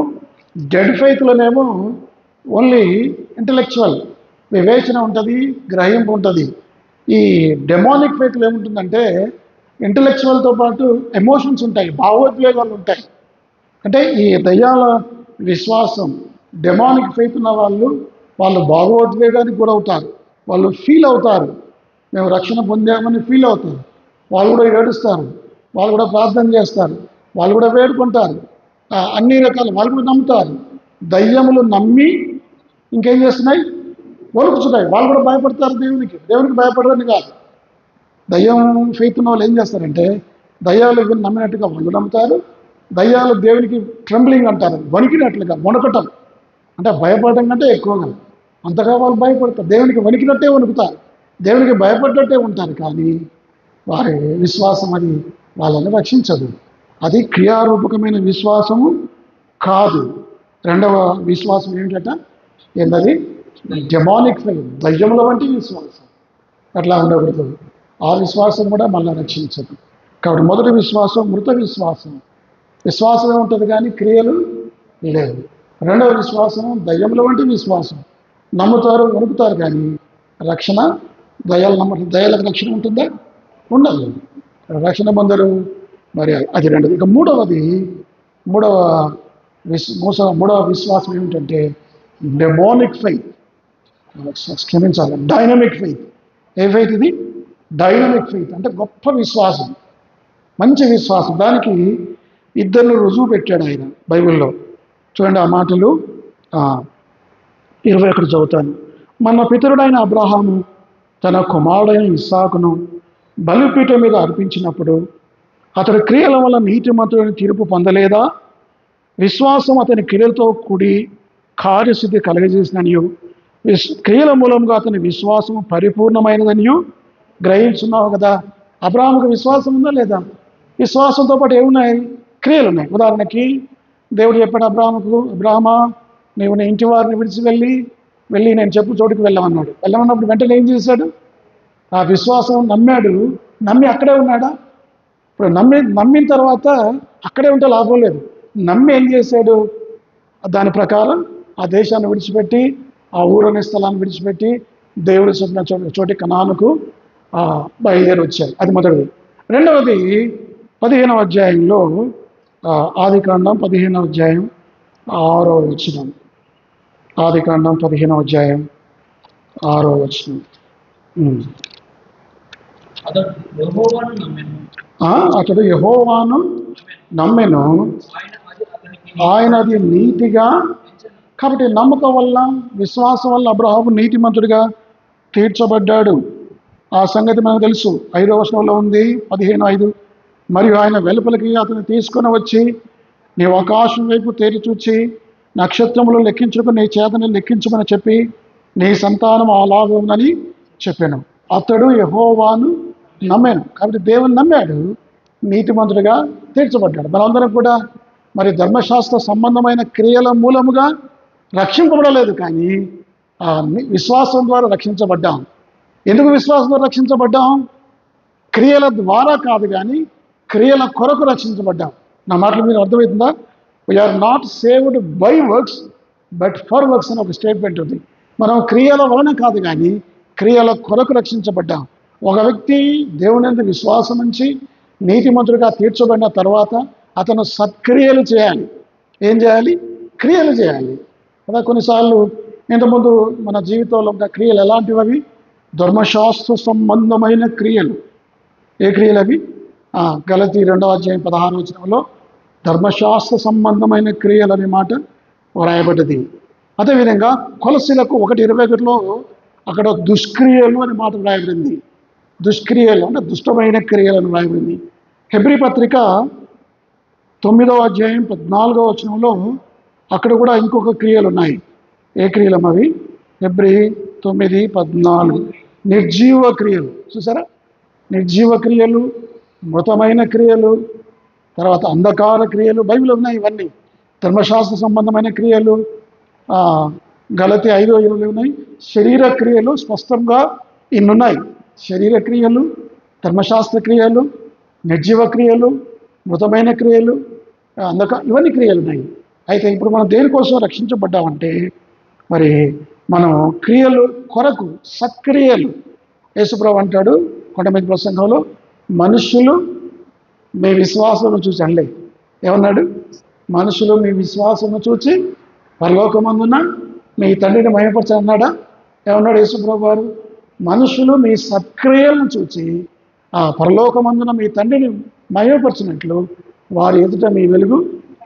డెడ్ ఫెయిత్లోనేమో ఓన్లీ ఇంటలెక్చువల్ వివేచన ఉంటుంది, గ్రహింపు ఉంటుంది. ఈ డెమోనిక్ ఫెయిత్లో ఏముంటుందంటే ఇంటలెక్చువల్తో పాటు ఎమోషన్స్ ఉంటాయి, భావోద్వేగాలు ఉంటాయి. అంటే ఈ దయ్యాల విశ్వాసం, డెమోనిక్ ఫెయిత్ ఉన్న వాళ్ళు భావోద్వేగానికి గురవుతారు. వాళ్ళు ఫీల్ అవుతారు, మేము రక్షణ పొందామని ఫీల్ అవుతారు. వాళ్ళు కూడా ఏడుస్తారు, వాళ్ళు కూడా ప్రార్థన చేస్తారు, వాళ్ళు కూడా వేడుకుంటారు, అన్ని రకాలు వాళ్ళు కూడా నమ్ముతారు. దయ్యములు నమ్మి ఇంకేం చేస్తున్నాయి? వణుకుతున్నాయి. వాళ్ళు కూడా భయపడతారు దేవునికి భయపడరని కాదు. దయ్యం ఫెయిత్ ఉన్న వాళ్ళు ఏం చేస్తారంటే దయ్యాలు నమ్మినట్టుగా వాళ్ళు నమ్ముతారు. దయ్యాలు దేవునికి ట్రెంబ్లింగ్ అంటారు, వణికినట్లుగా. వణుకటం అంటే భయపడటం కంటే ఎక్కువగా అంతగా వాళ్ళు భయపడతారు. దేవునికి వణికినట్టే వణుకుతారు, దేవునికి భయపడ్డట్టే ఉంటారు. కానీ వారి విశ్వాసం అది వాళ్ళని రక్షించదు. అది క్రియారూపకమైన విశ్వాసము కాదు. రెండవ విశ్వాసం ఏంటంటే ఏంటది? డెమానిక్ ఫెయిత్, దయ్యముల వంటి విశ్వాసం. అట్లా ఉండకూడదు. ఆ విశ్వాసం కూడా మళ్ళీ రక్షించదు. కాబట్టి మొదటి విశ్వాసం మృత విశ్వాసం. విశ్వాసమే ఉంటుంది కానీ క్రియలు లేవు. రెండవ విశ్వాసం దయ్యముల వంటి విశ్వాసం. నమ్ముతారు, వణుకుతారు, కానీ రక్షణ. దయ్యాలకు రక్షణ ఉంటుందా? ఉండదు. రక్షణ పొందరు. మరి అది రెండవది. ఇక మూడవ విశ్వాసం ఏమిటంటే డెమోనిక్ ఫెయిత్. క్షమించాలి, డైనమిక్ ఫెయిత్. ఏ ఫెయిత్ ఇది? డైనమిక్ ఫెయిత్ అంటే గొప్ప విశ్వాసం, మంచి విశ్వాసం. దానికి ఇద్దరు రుజువు పెట్టాడు ఆయన బైబిల్లో. చూడండి ఆ మాటలు 21 చదువుతాను. మన పితరుడైన అబ్రహాము తన కుమారుడైన ఇస్సాకును బలిపీఠం మీద అర్పించినప్పుడు అతడి క్రియల వల్ల నీతిమంతుడైన తీర్పు పొందలేదా? విశ్వాసం అతని క్రియలతో కూడి కార్యసిద్ధి కలగజేసిననియు క్రియల మూలంగా అతని విశ్వాసం పరిపూర్ణమైనదనియు గ్రహించున్నావు కదా. అబ్రాహాముకు విశ్వాసం ఉందా లేదా? విశ్వాసంతో పాటు ఏమున్నాయి? క్రియలు ఉన్నాయి. ఉదాహరణకి దేవుడు చెప్పాడు అబ్రాహాముకు, అబ్రాహమా నీవు నీ ఇంటి వారిని విడిచి వెళ్ళి నేను చెప్పు చోటుకి వెళ్ళమన్నాడు. వెళ్ళమన్నప్పుడు వెంటనే ఏం చేశాడు? ఆ విశ్వాసం నమ్మాడు. నమ్మి అక్కడే ఉన్నాడా? ఇప్పుడు నమ్మిన తర్వాత అక్కడే ఉంటే లాభం లేదు. నమ్మి ఏం చేశాడు? దాని ప్రకారం ఆ దేశాన్ని విడిచిపెట్టి, ఆ ఊరనే స్థలాన్ని విడిచిపెట్టి దేవుడు చెప్పిన చోటి కనానుకు బయలుదేరి వచ్చారు. అది మొదటిది. రెండవది 15వ అధ్యాయంలో ఆదికాండం 15వ అధ్యాయం 6వ వచనం. ఆదికాండం 15వ అధ్యాయం 6వ వచనం. అతడు యెహోవాను నమ్మెను, ఆయన అది నీతిగా. కాబట్టి నమ్మకం వల్ల, విశ్వాసం వల్ల అబ్రహాము నీతిమంతుడిగా తీర్చబడ్డాడు. ఆ సంగతి మనకు తెలుసు. 5వ వచనంలో ఉంది, 15:5. మరియు ఆయన వెలుపలికి అతను తీసుకొని వచ్చి, నీవు ఆకాశం వైపు తేరి చూచి నక్షత్రములు లెక్కించుకు నీ చేతని లెక్కించమని చెప్పి నీ సంతానం అలాగే ఉందని చెప్పాను. అతడు యెహోవాను నమ్మాను. కాబట్టి దేవుని నమ్మాడు, నీతిమంతుడిగా తీర్చబడ్డాడు. మనందరం కూడా మరి ధర్మశాస్త్ర సంబంధమైన క్రియల మూలముగా రక్షింపబడలేదు, కానీ విశ్వాసం ద్వారా రక్షించబడ్డాం. ఎందుకు విశ్వాసం ద్వారా రక్షించబడ్డాం? క్రియల ద్వారా కాదు, కానీ క్రియల కొరకు రక్షించబడ్డాం. నా మాటలు మీరు అర్థమవుతుందా? We are not saved by works but for works అని ఒక స్టేట్మెంట్ ఉంది. మనం క్రియల వలన కాదు, కానీ క్రియల కొరకు రక్షించబడ్డాం. ఒక వ్యక్తి దేవుని యందు విశ్వాసం ఉంచి నీతిమంతుడిగా తీర్చబడిన తర్వాత అతను సత్క్రియలు చేయాలి. ఏం చేయాలి? క్రియలు చేయాలి కదా. కొన్నిసార్లు ఇంతకుముందు మన జీవితంలో ఉన్న క్రియలు ఎలాంటివి? అవి ధర్మశాస్త్ర సంబంధమైన క్రియలు. ఏ క్రియలు అవి? గలతీ 2వ అధ్యాయం 16వ వచనంలో ధర్మశాస్త్ర సంబంధమైన క్రియలు అనే మాట వ్రాయబడ్డది. అదేవిధంగా కొలసీలకు 1:21లో అక్కడ దుష్క్రియలు అనే మాట వ్రాయబడింది. దుష్క్రియలు అంటే దుష్టమైన క్రియలను వ్రాయబడింది. హెబ్రీ పత్రిక 9వ అధ్యాయం 14వ వచనంలో అక్కడ కూడా ఇంకొక క్రియలు ఉన్నాయి. ఏ క్రియలు అవి? హెబ్రీ 9:14 నిర్జీవ క్రియలు. చూసారా? నిర్జీవ క్రియలు, మృతమైన క్రియలు, తర్వాత అంధకార క్రియలు బైబిల్ ఉన్నాయి. ఇవన్నీ ధర్మశాస్త్ర సంబంధమైన క్రియలు. గలతీ 5:20 ఉన్నాయి. శరీర క్రియలు స్పష్టంగా ఇన్నున్నాయి. శరీర క్రియలు, ధర్మశాస్త్ర క్రియలు, నిర్జీవ క్రియలు, మృతమైన క్రియలు, ఇవన్నీ క్రియలు ఉన్నాయి. అయితే ఇప్పుడు మనం దేనికోసం రక్షించబడ్డామంటే, మరి మనం క్రియలు కొరకు సత్క్రియలు. యేసుప్రభువు అంటాడు కొండమీద ప్రసంగంలో, మనుషులు మీ విశ్వాసము చూసి అనలే. ఏమన్నాడు? మనుషులు మీ విశ్వాసము చూచి పరలోకమందున మీ తండ్రిని మహిమపరచన్నాడా? ఏమన్నాడు యేసుప్రభువు వారు? మనుషులు మీ సత్క్రియలను చూచి పరలోకమందున మీ తండ్రిని మహిమపరచినట్లు వారి ఎదుట మీ వెలుగు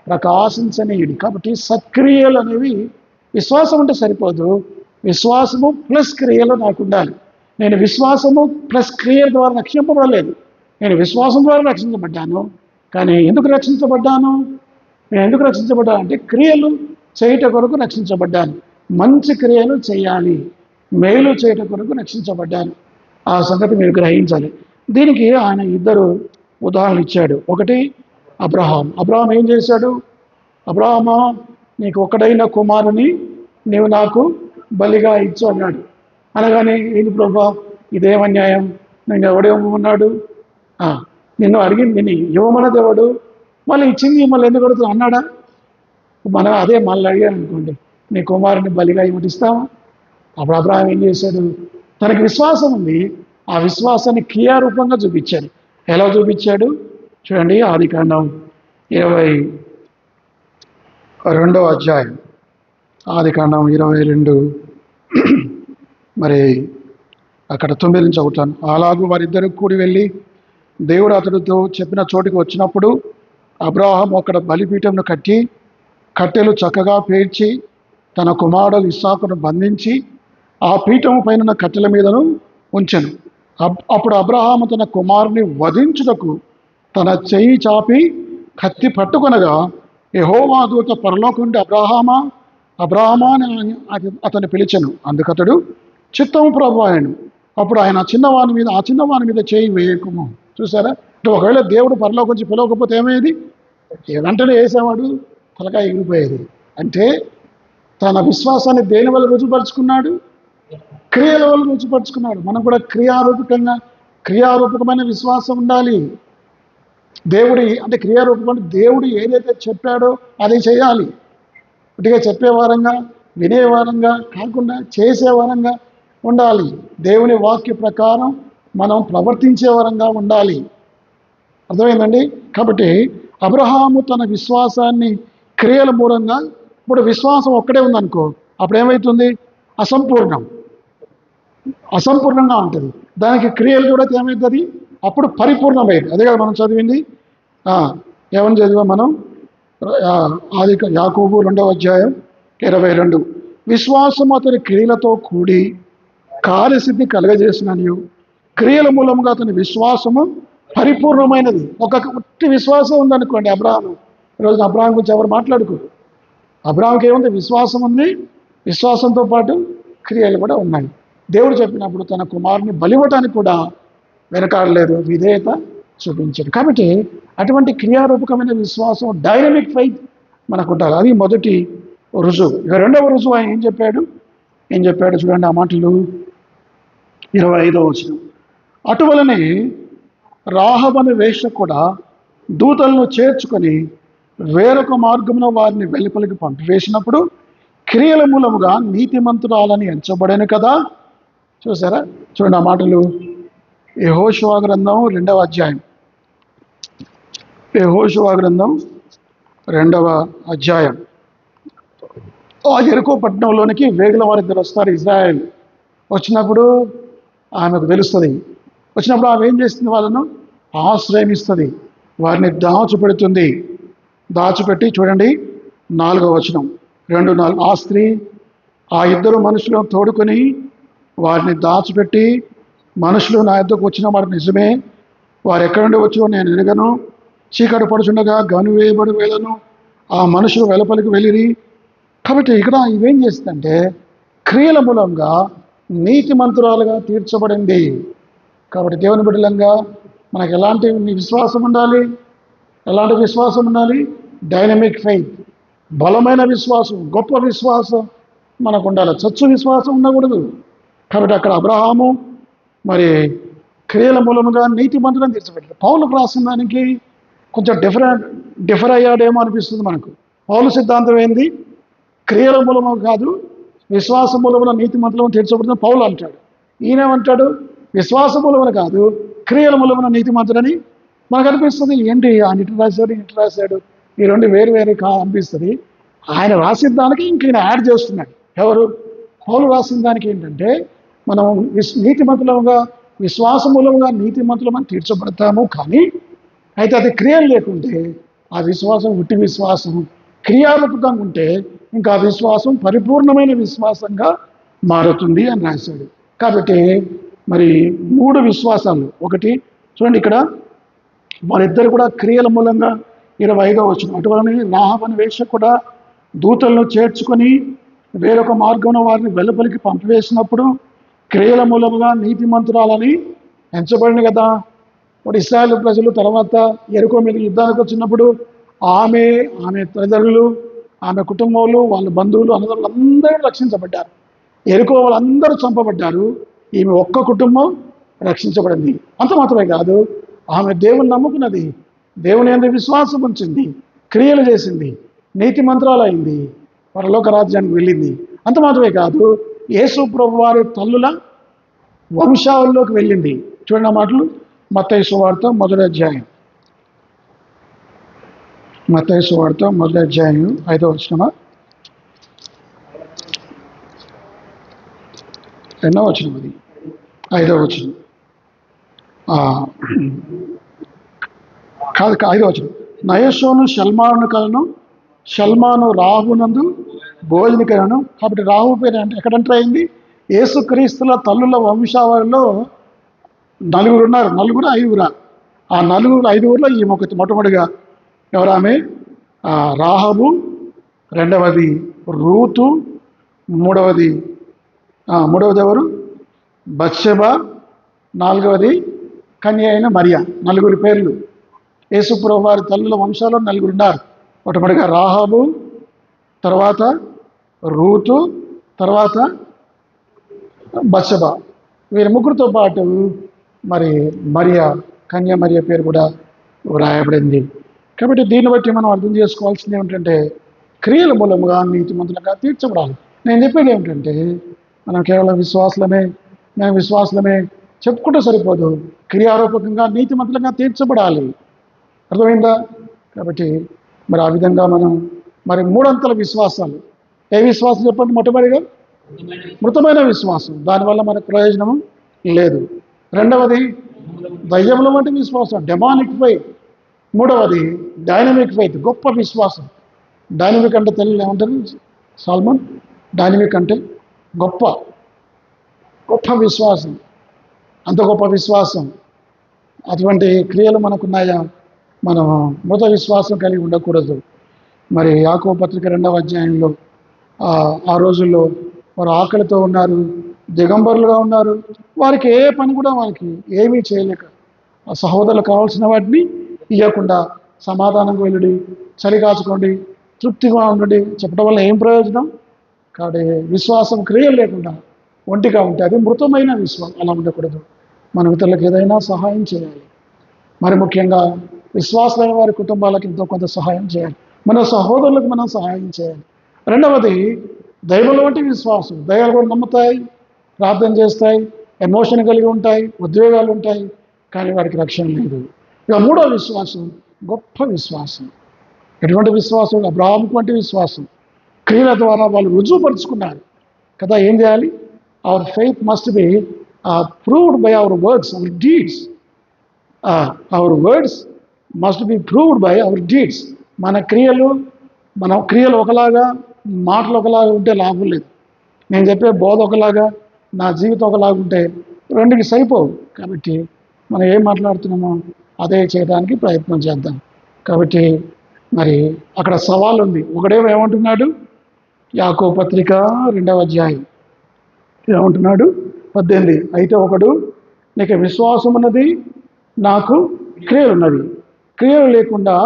ప్రకాశించనీయుడి. కాబట్టి సత్క్రియలు అనేవి, విశ్వాసం అంటే సరిపోదు, విశ్వాసము ప్లస్ క్రియలు నాకు ఉండాలి. నేను విశ్వాసము ప్లస్ క్రియల ద్వారా రక్షింపబడలేదు. నేను విశ్వాసం ద్వారా రక్షించబడ్డాను. కానీ ఎందుకు రక్షించబడ్డాను? నేను ఎందుకు రక్షించబడ్డాను అంటే క్రియలు చేయట కొరకు రక్షించబడ్డాను. మంచి క్రియలు చేయాలి, మేలు చేయట కొరకు రక్షించబడ్డాను. ఆ సంగతి మీరు గ్రహించాలి. దీనికి ఆయన 2 ఉదాహరణలు ఇచ్చాడు. ఒకటి అబ్రహాం. అబ్రహాం ఏం చేశాడు? అబ్రహామా, నీకు ఒక్కడైన కుమారుని నీవు నాకు బలిగా ఇచ్చు అన్నాడు. అనగానే ఏంది ప్రభా, ఇదేమన్యాయం, నేను ఎవడేమన్నాడు? నిన్ను అడిగింది, నిన్ను ఇవ్వమన్నది ఎవడు? మళ్ళీ ఇచ్చింది మళ్ళీ ఎందుకు అడుగుతావు అన్నాడా? మనం అదే మళ్ళీ అడిగాను అనుకోండి, నీ కుమారుని బలిగా ఇవ్వటిస్తావా? అప్పుడు అబ్రహాం ఏం చేశాడు? తనకి విశ్వాసం ఉంది, ఆ విశ్వాసాన్ని క్రియారూపంగా చూపించాడు. ఎలా చూపించాడు చూడండి. ఆదికాండం 22వ అధ్యాయం, ఆదికాండం 22 మరి అక్కడ 9 నుంచి అవుతాను. అలాగూ వారిద్దరు కూడి వెళ్ళి దేవుడు అతడితో చెప్పిన చోటికి వచ్చినప్పుడు అబ్రహాం అక్కడ బలిపీఠంను కట్టి కట్టెలు చక్కగా పేర్చి తన కుమారుడు ఇస్సాకును బంధించి ఆ పీఠము పైన కట్టెల మీదను ఉంచెను. అప్పుడు అబ్రహాము తన కుమారుని వధించుటకు తన చెయ్యి చాపి కత్తి పట్టుకొనగా యెహోవా దూత పరలోకం నుండి, అబ్రహామా, అబ్రాహామా అని అతను పిలిచెను. అందుకతడు చిత్తము ప్రభు ఆయను. అప్పుడు ఆయన ఆ చిన్నవాని మీద చేయి వేయకుము. చూసారా? అంటే ఒకవేళ దేవుడు పరలోకి వచ్చి పిలవకపోతే ఏమయ్యేది? వెంటనే వేసేవాడు, తలకాయ ఎగిరిపోయేది. అంటే తన విశ్వాసాన్ని దేని వల్ల రుజుపరుచుకున్నాడు? క్రియల వల్ల రుజుపరుచుకున్నాడు. మనం కూడా క్రియారూపకమైన విశ్వాసం ఉండాలి. క్రియారూపకమైన దేవుడు ఏదైతే చెప్పాడో అది చేయాలి. ఇటుగా చెప్పేవారంగా, వినేవారంగా కాకుండా చేసేవారంగా ఉండాలి. దేవుని వాక్య ప్రకారం మనం ప్రవర్తించేవారంగా ఉండాలి. అర్థమైందండి? కాబట్టి అబ్రహాము తన విశ్వాసాన్ని క్రియల మూలంగా, ఇప్పుడు విశ్వాసం ఒక్కడే ఉందనుకో, అప్పుడు ఏమవుతుంది? అసంపూర్ణంగా ఉంటుంది. దానికి క్రియలు కూడా ఏమవుతుంది? అప్పుడు పరిపూర్ణమైంది. అదే కదా మనం చదివింది. ఏమని చదివా మనం? యాకోబు 2:22. విశ్వాసం అతని క్రియలతో కూడి కార్యసిద్ధి కలగజేసిననియు, క్రియల మూలంగా అతని విశ్వాసము పరిపూర్ణమైనది. ఒట్టి విశ్వాసం ఉందనుకోండి అబ్రహాము. ఈరోజు అబ్రహాం గురించి ఎవరు మాట్లాడుకోరు. అబ్రహాంకి ఏముంది? విశ్వాసం ఉంది. విశ్వాసంతో పాటు క్రియలు కూడా ఉన్నాయి. దేవుడు చెప్పినప్పుడు తన కుమారుని బలివ్వటానికి కూడా వెనకాడలేదు, విధేయత చూపించాడు. కాబట్టి అటువంటి క్రియారూపకమైన విశ్వాసం, డైనమిక్ ఫెయిత్ మనకు ఉండాలి. అది మొదటి రుజువు. ఇక రెండవ రుజువు ఆయన ఏం చెప్పాడు చూడండి. ఆ మాటలు 25వ వచనం. అటువలనే రాహబను వేశ్య కూడా దూతలను చేర్చుకొని వేరొక మార్గమున వారిని వెలుపలికి పంపివేసినప్పుడు క్రియల మూలముగా నీతిమంతురాలని ఎంచబడేను కదా. చూసారా? చూడండి ఆ మాటలు. యెహోషువ గ్రంథం 2వ అధ్యాయం. యెహోషువ గ్రంథం 2వ అధ్యాయం. ఆ యెరికో పట్టణంలోనికి వేగుల వారిద్దరు వస్తారు. ఇజ్రాయెల్ వచ్చినప్పుడు ఆమెకు తెలుస్తుంది. వచ్చినప్పుడు ఆమె ఏం చేస్తుంది? వాళ్ళను ఆశ్రయమిస్తుంది, వారిని దాచిపెట్టి చూడండి 4వ వచనం 2:4. ఆ స్త్రీ ఆ ఇద్దరు మనుషులను తోడుకొని వారిని దాచిపెట్టి, మనుషులు నా యొద్దకు వచ్చిన మాట నిజమే, వారు ఎక్కడి నుండి వచ్చో నేను ఎరగను, చీకటి పడుచుండగా గనువేయబడి వేళను ఆ మనుషులు వెలుపలికి వెళ్ళిరి. కాబట్టి ఇక్కడ ఇవేం చేస్తుందంటే క్రియల మూలంగా నీతిమంతురాలుగా తీర్చబడింది. కాబట్టి దేవుని బిడ్డలంగా మనకు ఎలాంటి విశ్వాసం ఉండాలి? డైనమిక్ ఫెయిత్, బలమైన విశ్వాసం, గొప్ప విశ్వాసం మనకు ఉండాలి. చచ్చు విశ్వాసం ఉండకూడదు. కాబట్టి అక్కడ అబ్రహాము మరి క్రియల మూలముగా నీతిమంతులను తీర్చబెట్టాడు. పౌలు రాసిన దానికి కొంచెం డిఫర్ అయ్యాడేమో అనిపిస్తుంది మనకు. పౌలు సిద్ధాంతం ఏంది? క్రియల మూలము కాదు, విశ్వాస మూలమున నీతిమంతులను తీర్చబడుతున్న పౌలు అంటాడు. ఈయనేమంటాడు? విశ్వాస మూలమున కాదు, క్రియల మూలమున నీతిమంతులని మనకు అనిపిస్తుంది. ఏంటి ఆయన ఇటు రాశాడు, ఈ రెండు వేరు అనిపిస్తుంది. ఆయన రాసిన దానికి ఇంక ఈయన యాడ్ చేస్తున్నాడు. ఎవరు? పౌలు రాసిన దానికి ఏంటంటే మనం నీతిమంతులముగా, విశ్వాస మూలముగా నీతిమంతులమని తీర్చబడతాము. కానీ అయితే అది క్రియలు లేకుంటే ఆ విశ్వాసం ఉట్టి విశ్వాసం, క్రియారూపకంగా ఉంటే ఇంకా ఆ విశ్వాసం పరిపూర్ణమైన విశ్వాసంగా మారుతుంది అని రాశాడు. కాబట్టి మరి 3 విశ్వాసాలు. ఒకటి చూడండి, ఇక్కడ వారిద్దరు కూడా క్రియల మూలంగా 25వ వచనం. అటువలనే రాహబను వేశ్య కూడా దూతలను చేర్చుకొని వేరొక మార్గంలో వారిని వెలుపలికి పంపివేసినప్పుడు క్రియల మూలముగా నీతిమంతురాలని ఎంచబడిన కదా. ఇప్పుడు ఇశ్రాయేలు ప్రజలు తర్వాత యెరికో మీద యుద్ధానికి వచ్చినప్పుడు ఆమె తల్లిదండ్రులు, ఆమె కుటుంబంలో వాళ్ళ బంధువులు, అన్నదమ్ములు అందరూ రక్షించబడ్డారు. యెరికో వాళ్ళందరూ చంపబడ్డారు. ఈమె ఒక్క కుటుంబం రక్షించబడింది. అంత మాత్రమే కాదు, ఆమె దేవుని నమ్ముకున్నది, దేవుని యందు విశ్వాసం ఉంచింది, క్రియలు చేసింది, నీతి మంత్రాలు అయింది, పరలోక రాజ్యానికి వెళ్ళింది. అంత మాత్రమే కాదు, యేసు ప్రభు వారి తల్లుల వంశావల్లోకి వెళ్ళింది. చూడండి ఆ మాటలు. మత్తయి సువార్త 1వ అధ్యాయం. మత్తయి సువార్త 1వ అధ్యాయం 5వ వచనమా 2వ వచనం? అది 5వ వచనం కాదు, 5వ వచనం. నయసోను షల్మాను కలను, షల్మాను రాహునందు భోజనికలను. కాబట్టి రాహు పేరు అంటే ఎక్కడ ఎంటర్ అయింది? యేసుక్రీస్తుల తల్లుల వంశావళిలో 4 ఉన్నారు. 5. ఆ 5లో ఈమె మొట్టమొదటిగా ఎవరామె? రాహబు, రెండవది రూతు, మూడవది ఎవరు? బత్షెబ, నాలుగవది కన్య అయిన మరియ. నలుగురి పేర్లు. యేసుప్రభు వారి తల్లుల వంశాల్లో నలుగురు ఉన్నారు. మొట్టమొదటిగా రాహాబు, తర్వాత రూతు, తర్వాత బత్షెబ. వీరి ముగ్గురితో పాటు మరి మరియ, కన్య మరియ పేరు కూడా వ్రాయబడింది. కాబట్టి దీన్ని బట్టి మనం అర్థం చేసుకోవాల్సింది ఏమిటంటే క్రియల మూలముగా నీతిమంతులుగా తీర్చబడాలి. నేను చెప్పేది ఏమిటంటే మనం కేవలం మేము విశ్వాసులమే చెప్పుకుంటే సరిపోదు, క్రియారూపకంగా నీతిమంతులుగా తీర్చబడాలి. అర్థమైందా? కాబట్టి మరి ఆ విధంగా మనం మరి మూడంతల విశ్వాసాలు. ఏ విశ్వాసం చెప్పండి? మొట్టమొదటిగా మృతమైన విశ్వాసం, దానివల్ల మనకు ప్రయోజనం లేదు. రెండవది దయ్యముల వంటి విశ్వాసం, డెమానిక్ ఫెయిత్. మూడవది డైనమిక్ ఫెయిత్, గొప్ప విశ్వాసం. డైనమిక్ అంటే తెలుగులో ఏమంటారు సాల్మన్? డైనమిక్ అంటే గొప్ప విశ్వాసం. అంత గొప్ప విశ్వాసం, అటువంటి క్రియలు మనకున్నాయా? మనం మృత విశ్వాసం కలిగి ఉండకూడదు. మరి యాకోబు పత్రిక 2వ అధ్యాయంలో ఆ రోజుల్లో వారు ఆకలితో ఉన్నారు, దిగంబరులుగా ఉన్నారు. వారికి ఏ పని కూడా వారికి ఏమీ చేయలేక ఆ సహోదరులకు కావాల్సిన వాటిని ఇవ్వకుండా సమాధానంగా వెళ్ళి చలి కాచుకోండి, తృప్తిగా ఉండండి చెప్పడం వల్ల ఏం ప్రయోజనం? కాబట్టి విశ్వాసం క్రియలు లేకుండా ఒంటిగా ఉంటే అది మృతమైన విశ్వాసం. అలా ఉండకూడదు. మన ఇతరులకు ఏదైనా సహాయం చేయాలి. మరి ముఖ్యంగా విశ్వాసమైన వారి కుటుంబాలకు ఎంతో కొంత సహాయం చేయాలి. మన సహోదరులకు మనం సహాయం చేయాలి. రెండవది దైవం వంటి విశ్వాసం. దైవాలు కూడా నమ్ముతాయి, ప్రార్థన చేస్తాయి, ఎమోషన్ కలిగి ఉంటాయి, ఉద్వేగాలు ఉంటాయి, కానీ వారికి రక్షణ లేదు. ఇక మూడో విశ్వాసం గొప్ప విశ్వాసం. ఎటువంటి విశ్వాసం? అబ్రాహాము వంటి విశ్వాసం. క్రియల ద్వారా వాళ్ళు రుజువుపరుచుకున్నారు కదా. ఏం చేయాలి? Our faith must be proved by our words, hour deeds. Our words must be proved by our deeds. మన క్రియలు ఒకలాగా, మాటలు ఒకలాగా ఉంటే లాభం లేదు. నేను చెప్పే బోధ ఒకలాగా, నా జీవితం ఒకలాగా ఉంటే రెండుకి సరిపోవు. కాబట్టి మనం ఏం మాట్లాడుతున్నామో అదే చేయడానికి ప్రయత్నం చేద్దాం. కాబట్టి మరి అక్కడ సవాల్ ఉంది. ఒకడేమో ఏమంటున్నాడు? యాకోబు పత్రిక 2వ అధ్యాయం ఏమంటున్నాడు? 18. అయితే ఒకడు, నీకు విశ్వాసం ఉన్నది, నాకు క్రియలు ఉన్నవి. క్రియలు లేకుండా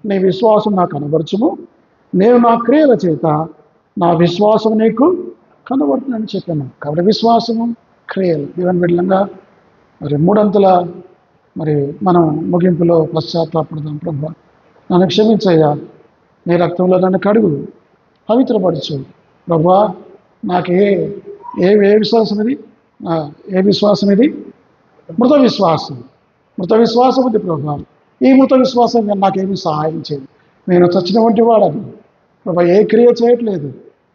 నీ విశ్వాసం నాకు కనబరచుము, నేను నా క్రియల చేత నా విశ్వాసం నీకు కనబడుతుందని చెప్పాను. కాబట్టి విశ్వాసము, క్రియలు దీవెన బిడ్డలంగా మరి మూడంతల మరి మనం ముగింపులో పశ్చాత్తాపడదాం. ప్రభు నన్ను క్షమించయ్యా, నీ రక్తంలో నన్ను కడుగు, పవిత్రపరచు. ప్రభా నాకు ఏ విశ్వాసం ఇది? ఏ విశ్వాసం ఇది? మృత విశ్వాసం. మృత విశ్వాసం ఉంది ప్రభా. ఈ మృత విశ్వాసం నాకేమీ సహాయం చేయదు. నేను చచ్చిన వంటి వాడను ప్రభా. ఏ క్రియ చేయట్లేదు,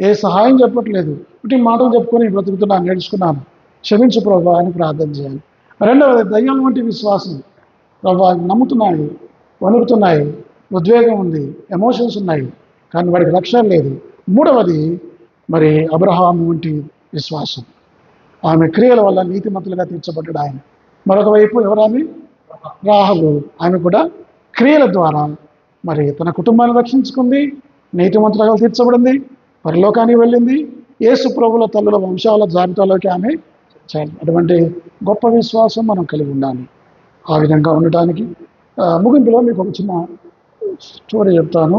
ఏ సహాయం చెప్పట్లేదు, ఇటు మాటలు చెప్పుకొని బ్రతుకుతున్నాను, నేర్చుకున్నాను. క్షమించు ప్రభా అని ప్రార్థన చేయాలి. రెండవది దయ్యం వంటి విశ్వాసం. ప్రభా నమ్ముతున్నాయి, వణుకుతున్నాయి, ఉద్వేగం ఉంది, ఎమోషన్స్ ఉన్నాయి, కానీ వాడికి రక్షణ లేదు. మూడవది మరి అబ్రహాము వంటి విశ్వాసం. ఆమె క్రియల వల్ల నీతిమంతులుగా తీర్చబడ్డాడు ఆయన. మరొక వైపు ఎవరామె? రాహబు. ఆమె కూడా క్రియల ద్వారా మరి తన కుటుంబాన్ని రక్షించుకుంది, నీతిమంతులుగా తీర్చబడింది, పరలోకానికి వెళ్ళింది, యేసు ప్రభుల తల్లుల వంశాల జాబితాలోకి ఆమె చేయాలి. అటువంటి గొప్ప విశ్వాసం మనం కలిగి ఉండాలి. ఆ విధంగా ఉండటానికి ముగింపులో మీకు ఒక చిన్న స్టోరీ చెప్తాను.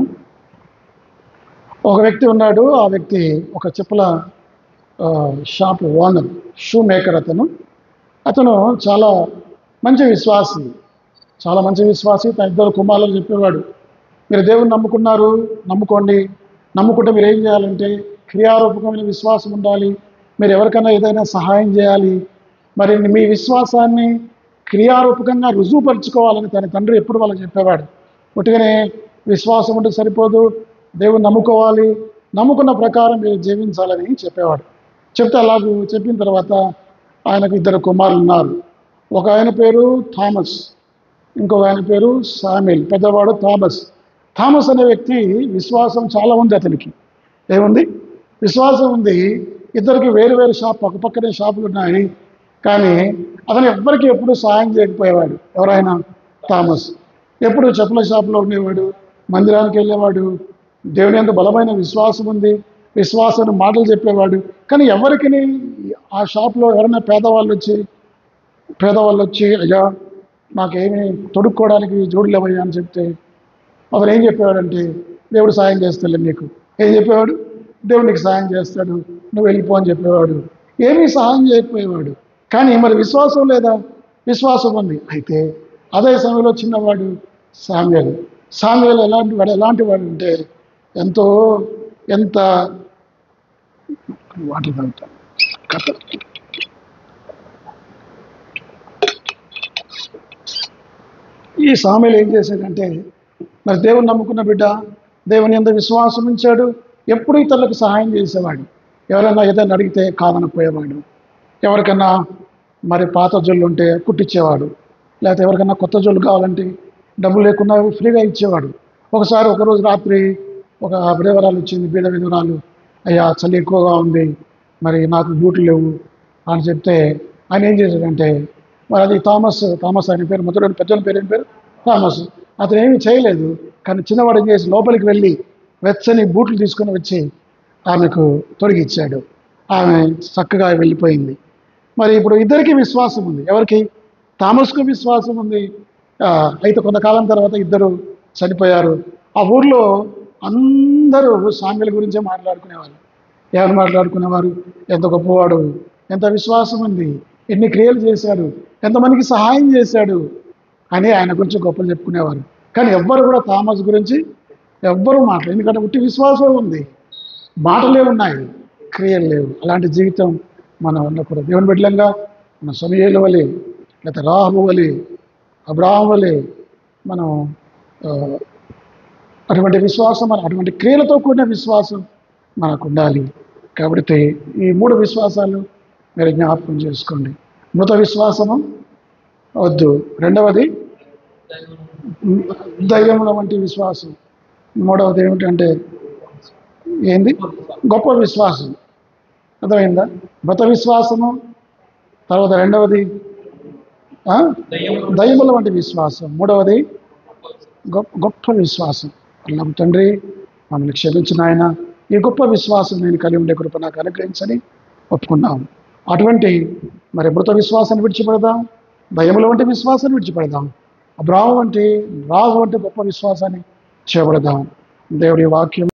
ఒక వ్యక్తి ఉన్నాడు. ఆ వ్యక్తి ఒక చెప్పుల షాప్ ఓనర్, షూ మేకర్. అతను చాలా మంచి విశ్వాసి, తన ఇద్దరు కుమారులకు చెప్పేవాడు, మీరు దేవుని నమ్ముకున్నారు, నమ్ముకుంటే మీరు ఏం చేయాలంటే క్రియారూపకమైన విశ్వాసం ఉండాలి. మీరు ఎవరికైనా ఏదైనా సహాయం చేయాలి. మరి మీ విశ్వాసాన్ని క్రియారూపకంగా రుజువుపరుచుకోవాలని తన తండ్రి ఎప్పుడు వాళ్ళకి చెప్పేవాడు. పుట్టుకనే విశ్వాసం ఉంటే సరిపోదు, దేవుని నమ్ముకోవాలి, నమ్ముకున్న ప్రకారం మీరు జీవించాలని చెప్పేవాడు. చెప్తే అలాగూ చెప్పిన తర్వాత ఆయనకు ఇద్దరు కుమారులు ఉన్నారు. ఒక ఆయన పేరు థామస్, ఇంకొక ఆయన పేరు శామ్యూయల్. పెద్దవాడు థామస్ అనే వ్యక్తి విశ్వాసం చాలా ఉంది. అతనికి ఏముంది? విశ్వాసం ఉంది. ఇద్దరికి వేరు షాప్, పక్కపక్కనే షాపులు ఉన్నాయి, కానీ అతను ఎవ్వరికి ఎప్పుడు సహాయం చేయకపోయేవాడు. ఎవరైనా థామస్ ఎప్పుడు చెప్పుల షాపులో ఉండేవాడు, మందిరానికి వెళ్ళేవాడు, దేవుని యందు బలమైన విశ్వాసం ఉంది, విశ్వాసం మాటలు చెప్పేవాడు. కానీ ఎవరికి ఆ షాప్లో ఎవరైనా పేదవాళ్ళు వచ్చి అయ్యా నాకేమీ తొడుక్కోవడానికి జోడు లేవయ్యా అని చెప్తే అతను ఏం చెప్పేవాడంటే దేవుడు సాయం చేస్తాడు నీకు. ఏం చెప్పేవాడు? దేవుడు నీకు సాయం చేస్తాడు, నువ్వు వెళ్ళిపో అని చెప్పేవాడు. ఏమీ సహాయం చేయకపోయేవాడు. కానీ మరి విశ్వాసం లేదా? విశ్వాసం ఉంది. అయితే అదే సమయంలో చిన్నవాడు సామ్యుయేలు ఎలాంటి వాడు అంటే ఎంత వాటి కథ. ఈ సామ్యుయేలు ఏం చేశాడంటే, మరి దేవుని నమ్ముకున్న బిడ్డ, దేవుని యందు విశ్వాసం ఉంచాడు. ఎప్పుడు ఇతరులకు సహాయం చేసేవాడు. ఎవరైనా ఏదైనా అడిగితే కాదనపోయేవాడు. ఎవరికైనా మరి పాత జొల్లు ఉంటే కుట్టించేవాడు. లేకపోతే ఎవరికైనా కొత్త జొల్లు కావాలంటే డబ్బులు లేకుండా ఫ్రీగా ఇచ్చేవాడు. ఒకరోజు రాత్రి ఒక విధవరాలు వచ్చింది, బీద విధవరాలు. అయ్యా చలి ఎక్కువగా ఉంది, మరి నాకు బూట్లు లేవు అని చెప్తే ఆయన ఏం చేశాడంటే, మరి అది థామస్ ఆయన పేరు, మొదటి పెద్దల పేరు ఏం పేరు? థామస్. అతను ఏమీ చేయలేదు. కానీ చిన్నవాడు ఏం చేసి లోపలికి వెళ్ళి వెచ్చని బూట్లు తీసుకొని వచ్చి ఆమెకు తొడిగిచ్చాడు. ఆమె చక్కగా వెళ్ళిపోయింది. మరి ఇప్పుడు ఇద్దరికి విశ్వాసం ఉంది. ఎవరికి? థామస్కు విశ్వాసం ఉంది. అయితే కొంతకాలం తర్వాత ఇద్దరు చనిపోయారు. ఆ ఊర్లో అందరూ సామ్యుయేలు గురించే మాట్లాడుకునేవారు. ఎవరు మాట్లాడుకునేవారు? ఎంత గొప్పవాడు, ఎంత విశ్వాసం ఉంది, ఎన్ని క్రియలు చేశాడు, ఎంతమందికి సహాయం చేశాడు అని ఆయన గురించి గొప్పలు చెప్పుకునేవారు. కానీ ఎవ్వరు కూడా థామస్ గురించి ఎవ్వరూ మాట్లాడు. ఎందుకంటే ఉట్టి విశ్వాసం ఉంది, మాటలే ఉన్నాయి, క్రియలు లేవు. అలాంటి జీవితం మనం ఉండకూడదు. దేవుని బిడ్డలంగా మన సమూయేలు వలె, లేకపోతే రాహబు వలె, అబ్రాహాము వలె మనం అటువంటి విశ్వాసం, అటువంటి క్రియలతో కూడిన విశ్వాసం మనకు ఉండాలి. కాబట్టి ఈ 3 విశ్వాసాలు మీరు జ్ఞాపకం చేసుకోండి. మృత విశ్వాసము వద్దు. రెండవది దైవముల వంటి విశ్వాసం. మూడవది ఏమిటంటే ఏంది? గొప్ప విశ్వాసం. అర్థమైందా? మృత విశ్వాసము, తర్వాత రెండవది దైవముల వంటి విశ్వాసం, మూడవది గొప్ప విశ్వాసం. అల్లం తండ్రి మమ్మల్ని క్షమించిన ఆయన, ఈ గొప్ప విశ్వాసం నేను కలిగి ఉండే కృప నాకు అనుగ్రహించని ఒప్పుకున్నాం. అటువంటి మరి మృత విశ్వాసాన్ని విడిచిపెడదాం, దయముల వంటి విశ్వాసాన్ని విడిచిపెడదాం, రాహు వంటి గొప్ప విశ్వాసాన్ని చేపడదాం. దేవుడి వాక్యం